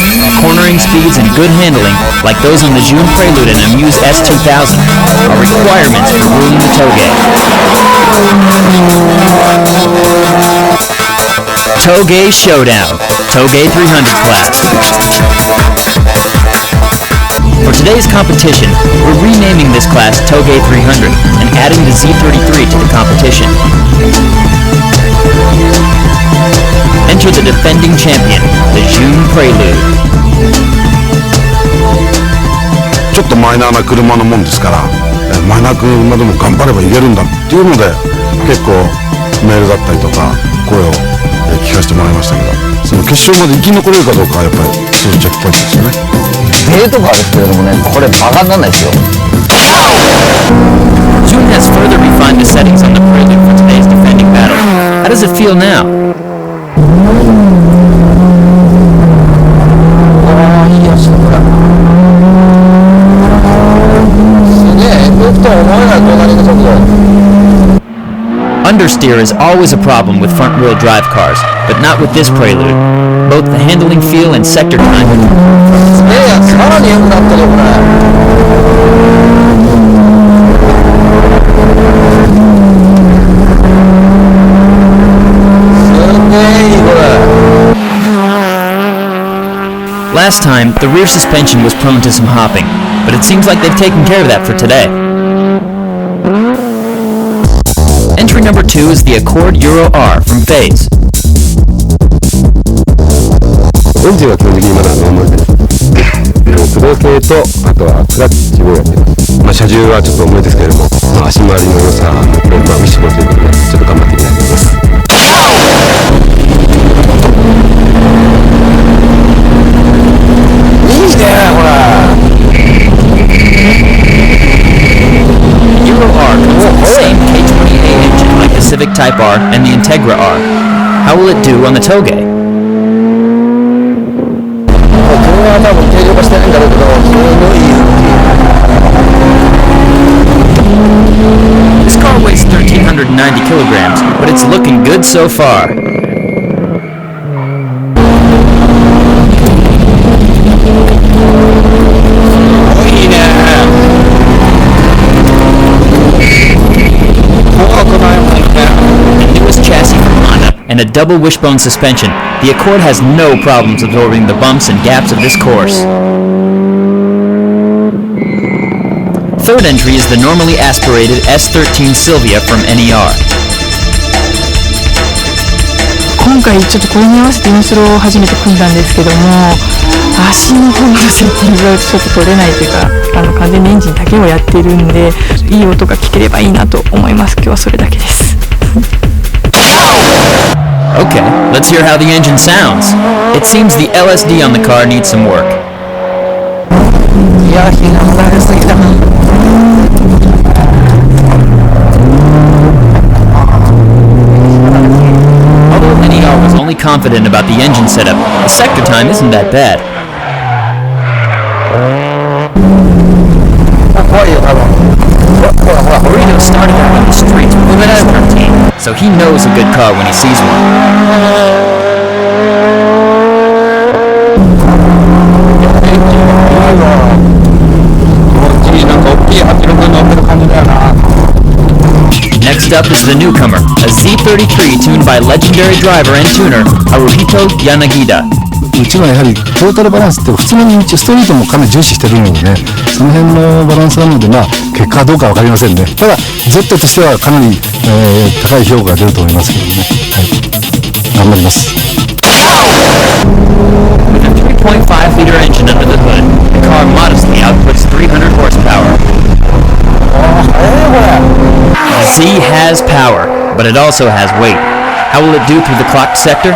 Cornering speeds and good handling, like those on the June Prelude and Amuse S2000, are requirements for ruling the Toge. Toge Showdown, Toge 300 class. For today's competition, we're renaming this class Toge 300 and adding the Z33 to the competition. Enter the defending champion, the June Prelude. ちょっとマイナーな車のもんですから、マイナーな車でも頑張ればいけるんだっていうので、結構メールだったりとか声を聞かせてもらいましたけど、その決勝まで生き残れるかどうかはやっぱりそういうチェックポイントですよね。塀とかあるけれどもね、これバカにならないですよ。June has further refined the settings on the Prelude for today's defending battle. How does it feel now? いいやつだこれ。すげえ、Fとは思えない隣の速度。Understeer is always a problem with front-wheel drive cars, but not with this Prelude. Both the handling feel and sector time. すげえやつ、さらに良くなってるよこれ。すげえいいこれ。Last time, the rear suspension was prone to some hopping, but it seems like they've taken care of that for today. Entry number 2 is the Accord Euro R from FaZe. エンジンは基本的にまだノーマルで、駆動系とあとはクラッチをやってます。車重はちょっと重いですけれども、足回りの良さを見せてということでちょっと頑張ってみたいと思います。いいねこれ。Euro R comes with the same K20A engine like the Civic Type R and the Integra R. How will it do on the Toge? 車は多分軽量化してないんだろうけど、すごいいい動き。 This car weighs 1,390 kilograms, but it's looking good so far. いいね。怖くないもんね。The newest chassis from Honda and a double wishbone suspension, the Accord has no problems absorbing the bumps and gaps of this course. Third entry is the normally aspirated S13 Silvia from NER. 今回ちょっとこれに合わせてインスロを初めて組んだんですけども、足の方のセッティングがちょっと取れないというか、完全にエンジンだけをやってるんで、いい音が聞ければいいなと思います。今日はそれだけです。Okay, let's hear how the engine sounds. It seems the LSD on the car needs some work. いや、火が流れすぎだな。Although NER was only confident about the engine setup, the sector time isn't that bad. 怖いよ多分。ほらほらほら。 Burrito started out on the streets with an S13, so he knows a good car when he sees one. なんか大きい86乗ってる感じだよな。 Next up is the newcomer, a Z33 tuned by legendary driver and tuner Haruhito Yanagida. うちはやはりトータルバランスって普通のストリートもかなり重視してるのでね、その辺のバランスなので、結果はどうか分かりませんね。ただ Z としてはかなり、高い評価が出ると思いますけどね、はい、頑張ります。 With a 3.5-liter engine under the hood, the car modestly outputs 300 horsepower. Z has power, but it also has weight. How will it do through the clocked sector?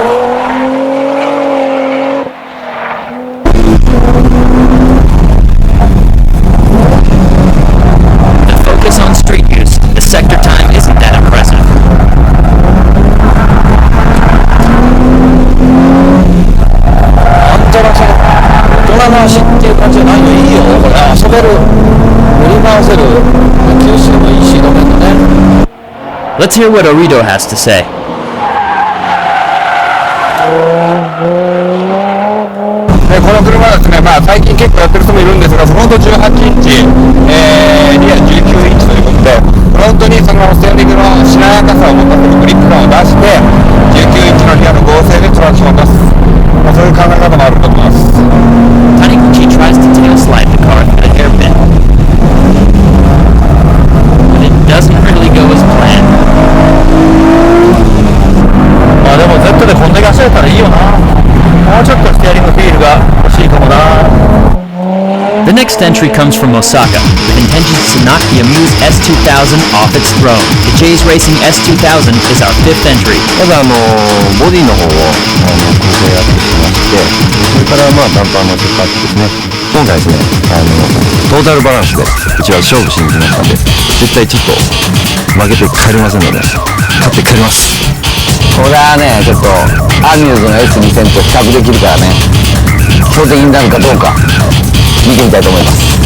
The focus on street use, the sector time isn't that impressive. 大人の足っていう感じじゃないのいいよこれ。遊べる、乗り回せる、吸収もいいし路面のね。 Let's hear what Orito has to say. この車はですね、最近結構やってる人もいるんですが、フロント18インチ、リア19インチということで、フロントにそのステアリングのしなやかさを持たせるグリップ感を出して、19インチのリアの合成でトラクションを出す、そういう考え方もあると思います。 Taniguchi tries to tail slide the car through the The next entry comes from Osaka, with intentions to knock the Amuse S2000 off its throne. The Jays Racing S2000 is our 5th entry. まずボディの方を構成やってきまして、それからダンパーのセットアップですね。今回ですね、トータルバランスでうちは勝負しに来ましたんで、絶対ちょっと負けて帰りませんので、勝って帰ります。これはね、ちょっとアミューズの S2000 と比較できるからね、標的になるかどうか見てみたいと思います。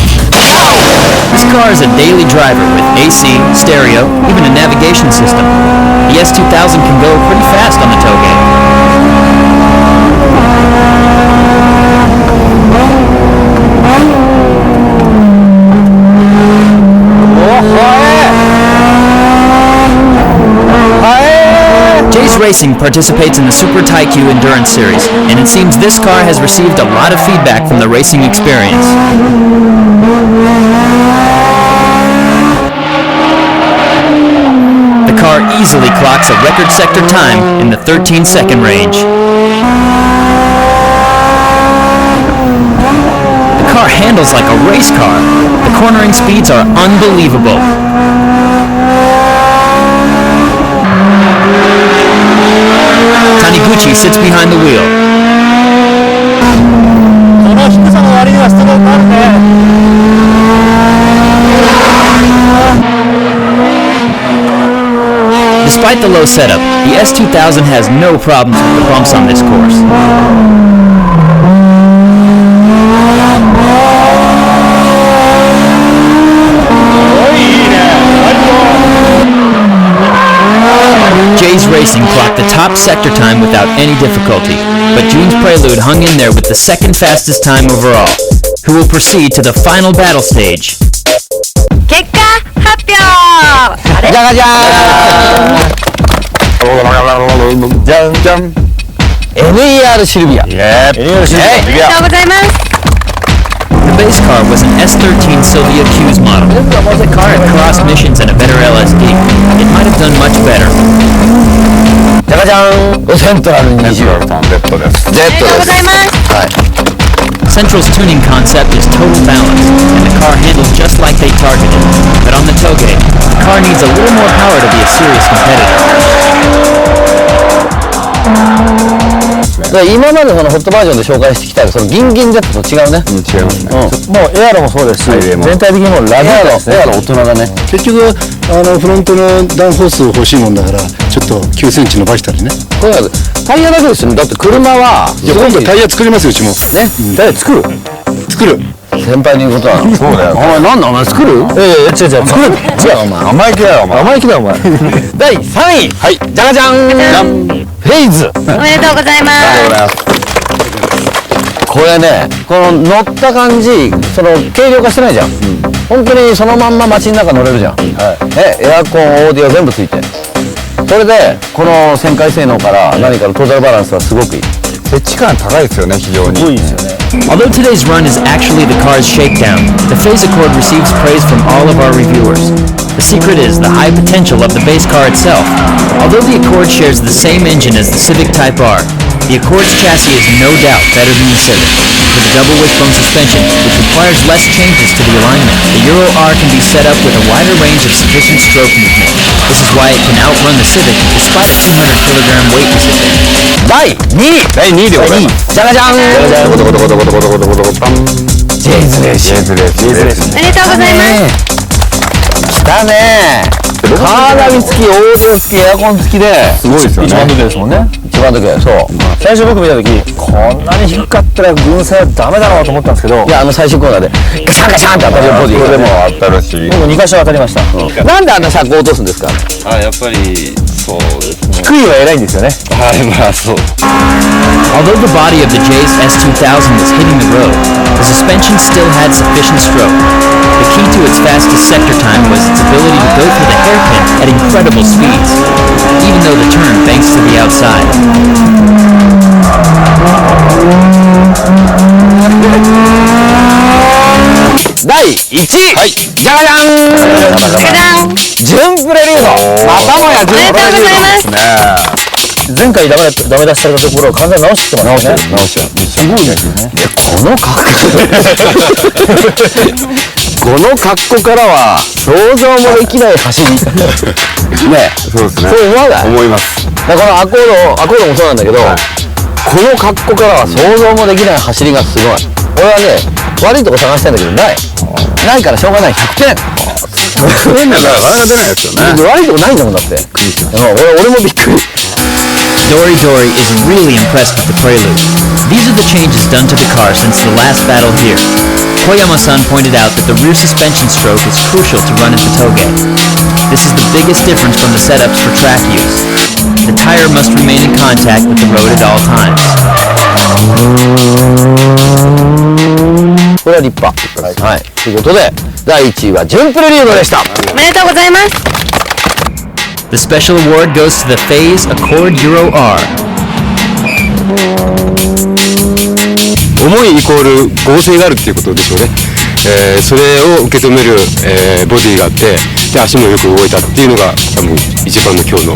This car is a daily driver with AC, stereo, even a navigation system. The S2000 can go pretty fast on the Touge. Jays Racing participates in the Super Taikyu Endurance Series, and it seems this car has received a lot of feedback from the racing experience. The car easily clocks a record sector time in the 13-second range. The car handles like a race car. The cornering speeds are unbelievable. Taniguchi sits behind the wheel. この低さの割にはストロークあるね。 Despite the low setup, the S2000 has no problems with the bumps on this course. Jays Racing clocked the top sector time without any difficulty, but June's Prelude hung in there with the second fastest time overall, who will proceed to the final battle stage. 結果発表。あれ？じゃがじゃーん。じゃんじゃん。NER シルビア。NER シルビア。おめでとうございます。 The base car was an S13 Sylvia Q's model. The car had cross missions and a better LSD. It might have done much better. じゃがじゃーん。セントラル20。おめでとうございます。はい。 Central's tuning concept is total balance, and the car handles just like they targeted. But on the Touge, the car needs a little more power to be a serious competitor. 今までそのホットバージョンで紹介してきたそのギンギンジェットと違うね。違いますね。もうエアロもそうですし、全体的にもうラグですね。エアロ大人だね。結局フロントのダウンフォース欲しいもんだからちょっと9センチ伸ばしたりね。とにかくタイヤだけですよね。だって車は今度タイヤ作りますようちも。ね、タイヤ作る。先輩に言うことは。そうだよ。お前なんだお前作る？違う作る。違うお前生意気だよお前。生意気だよお前。第3位。はい。じゃがじゃん。フェイズ。おめでとうございます。これね、この乗った感じ、その軽量化してないじゃん。本当にそのまんま街の中乗れるじゃん。エアコン、オーディオ全部ついて。それでこの旋回性能から何かのトータルバランスはすごくいい。設置感高いですよね、非常に。すごいですよね。 Although today's run is actually the car's shakedown, the Phase Accord receives praise from all of our reviewers. The secret is the high potential of the base car itself. Although the Accord shares the same engine as the Civic Type R, the Accord's chassis is no doubt better than the Civic. With a double wishbone suspension, which requires less changes to the alignment, the Euro R can be set up with a wider range of sufficient stroke movement. This is why it can outrun the Civic despite 200kg weight disadvantage. 第2位でございます。じゃがじゃん。ゴトゴトゴトゴトゴトゴトゴトゴトパン。ジェイズレーシング。おめでとうございます。来たね。カーナビ付き、オーディオ付き、エアコン付きで。すごいですよね。一番時計ですもんね。一番時計、そう。最初僕見た時、こんなに低かったら軍車はダメだろうと思ったんですけど。いや最終コーナーでガシャンガシャンって当たるボディ。これでも当たるし。僕2箇所当たりました。なんであんな車高落とすんですか。やっぱりそうですね。低いは偉いんですよね。はい、まあそう。 Although the body of the Jays S2000 was hitting the road, the suspension still had sufficient stroke. The key to its fastest sector time was its ability to go through the hairpin at incredible speeds, even though the turn banks to the outside. 第1位、はい、じゃがじゃん。ジュンプレリュード。またもやジュンプレリュードですね。前回ダメ出しされたところを完全に直してますね。直してすごいですよね。この格好からは想像もできない走り。ね、そうですね。そう思わない？思います。このアコードもそうなんだけど、この格好からは想像もできない走りがすごい。俺はね、悪いとこ探したんだけどないからしょうがない。100点。100点だから笑いが出ないやつよね。悪いとこないんだもんだって。俺もびっくり。Dory Dory is really impressed with the Prelude. These are the changes done to the car since the last battle here. Koyama-san pointed out that the rear suspension stroke is crucial to run into Toge. This is the biggest difference from the setups for track use. The tire must remain in contact with the road at all times. これは立派。はい。ということで、第1位は準プレリュードでした。おめでとうございます。The special award goes to the Phase Accord Euro R. 重いイコール剛性があるっていうことでしょうね。それを受け止める、ボディがあって、で足もよく動いたっていうのが多分一番の今日の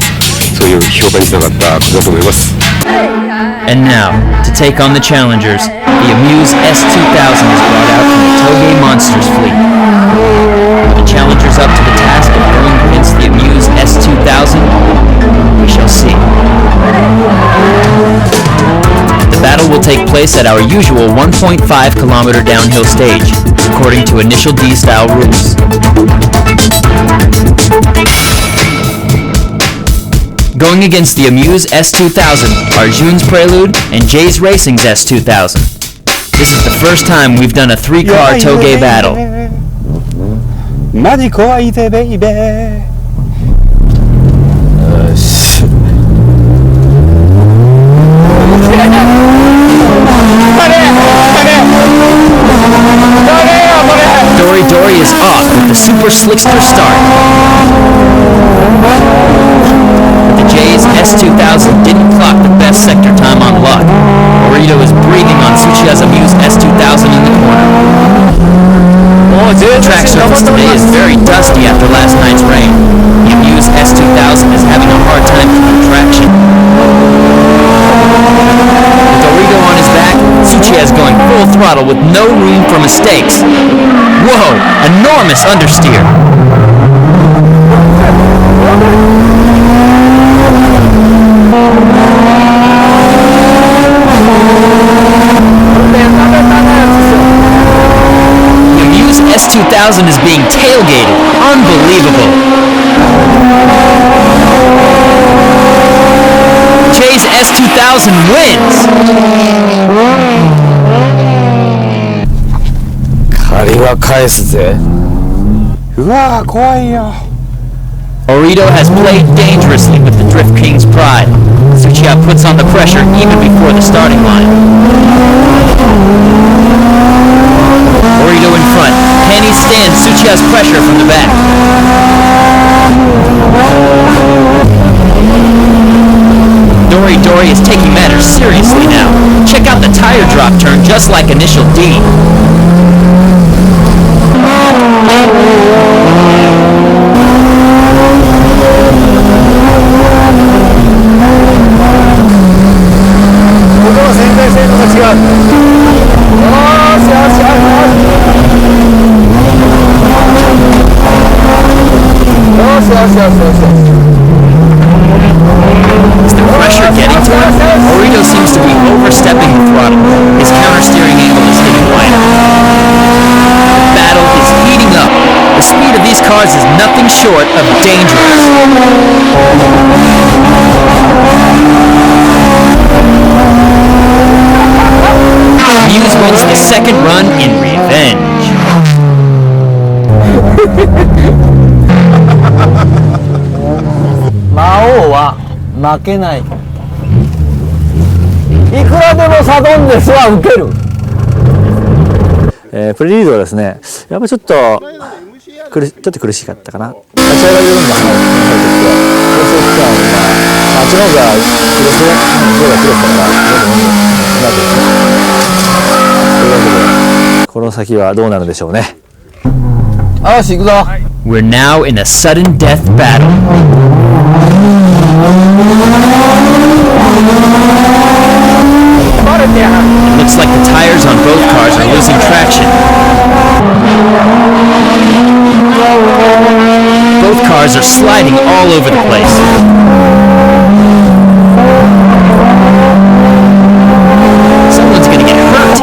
そういう評価につながったことだと思います。And now, to take on the challengers, the Amuse S2000 is brought out from the Toge Monsters fleet. Are the challengers up to the task of going against the Amuse S2000? We shall see. The battle will take place at our usual 1.5-kilometer downhill stage, according to initial D-style rules. Going against the Amuse S2000 are Jun's Prelude and Jay's Racing's S2000. This is the first time we've done a 3-car Toge battle. マジ怖いぜベイベー。よし。Dory Dory is off with the Super Slickster start. But the J's S2000 didn't clock the best sector time on luck. Orito is breathing on Tsuchiya's Amuse S2000 in the corner. The track surface today is very dusty after last night's rain. The Amuse S2000 is having a hard time keeping traction. With Orito on his back, Tsuchiya is going full throttle with no room for mistakes. Whoa! Enormous understeer! The Amuse S2000 is being tailgated. Unbelievable! Jay's S2000 wins! 借りは返すぜ。うわー怖いよ。Orito has played dangerously with the Drift King's pride. Tsuchiya puts on the pressure even before the starting line. Orito in front. Can he stand Tsuchiya's pressure from the back? Dory Dory is taking matters seriously now. Check out the tire drop turn just like Initial D. Is the pressure getting to him? Orito seems to be overstepping the throttle. His counter-steering angle is getting wider. The battle is heating up. The speed of these cars is nothing short of dangerous. Muse wins the second run in revenge. 魔王は負けない。いくらでもサドンデスは受ける。プレリードはですね、やっぱりちょっと苦しかったかな。立ち上がりの入ってきて、高速期間はあっちの方がクロスがクロスだからというわけで、この先はどうなるでしょうね。よし行くぞ。We're now in a sudden death battle. Looks like the tires on both cars are losing traction. Both cars are sliding all over the place. Someone's gonna get hurt.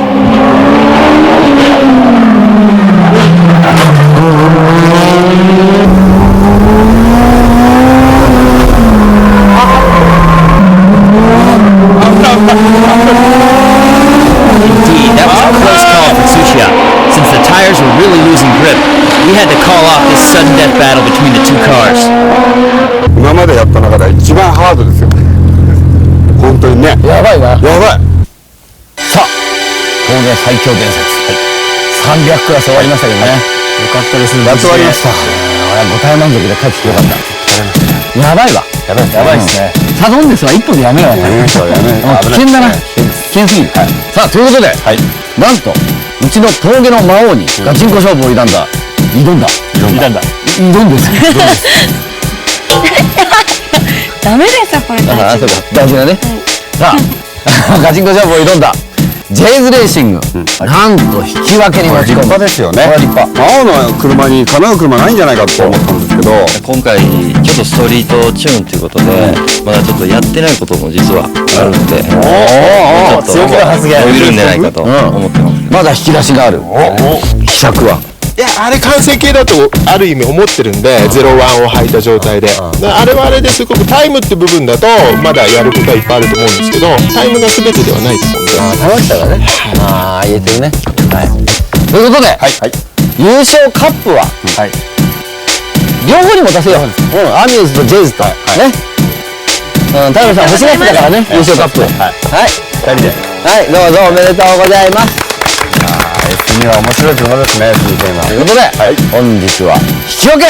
Indeed, that was a close call for Tsuchiya. Since the tires were really losing grip, we had to call off this sudden death battle between the two cars. 今までやった中で一番ハードですよ本当にねやばいな。やばいさあ当然最強伝説、300クラス終わりましたけどね。よかったですね。やっと終わりました。俺は5体満足で帰ってきてよかった。やばいわ。やばいですね。サドンデスは一歩でやめよう。やめましょう。危険だな。危険すぎる。さあということで、なんとうちの峠の魔王にガチンコ勝負を挑んだ。挑んです。ダメですよこれ。ああそうか大事だね。さあガチンコ勝負を挑んだジェイズレーシング、なんと引き分けに持ち込む。立派ですよね。これは立派。青の車にかなう車ないんじゃないかと思ったんですけど、今回ちょっとストリートチューンということで、まだちょっとやってないことも実はあるので、おお強気な発言伸びるんじゃないかと思ってます。まだ引き出しがある。秘策は。いやあれ完成形だとある意味思ってるんで、01を履いた状態で、あれはあれですごくタイムって部分だとまだやることはいっぱいあると思うんですけど、タイムが全てではないと思うんで。楽しさがね、言えてるね。ということで、優勝カップは両方に持たせよう。アミューズとジェイズとね。太郎さん欲しがってたからね、優勝カップ。はい、2人で。はい、どうぞおめでとうございます。S2は面白い車ですね。ということで、本日は引き分け。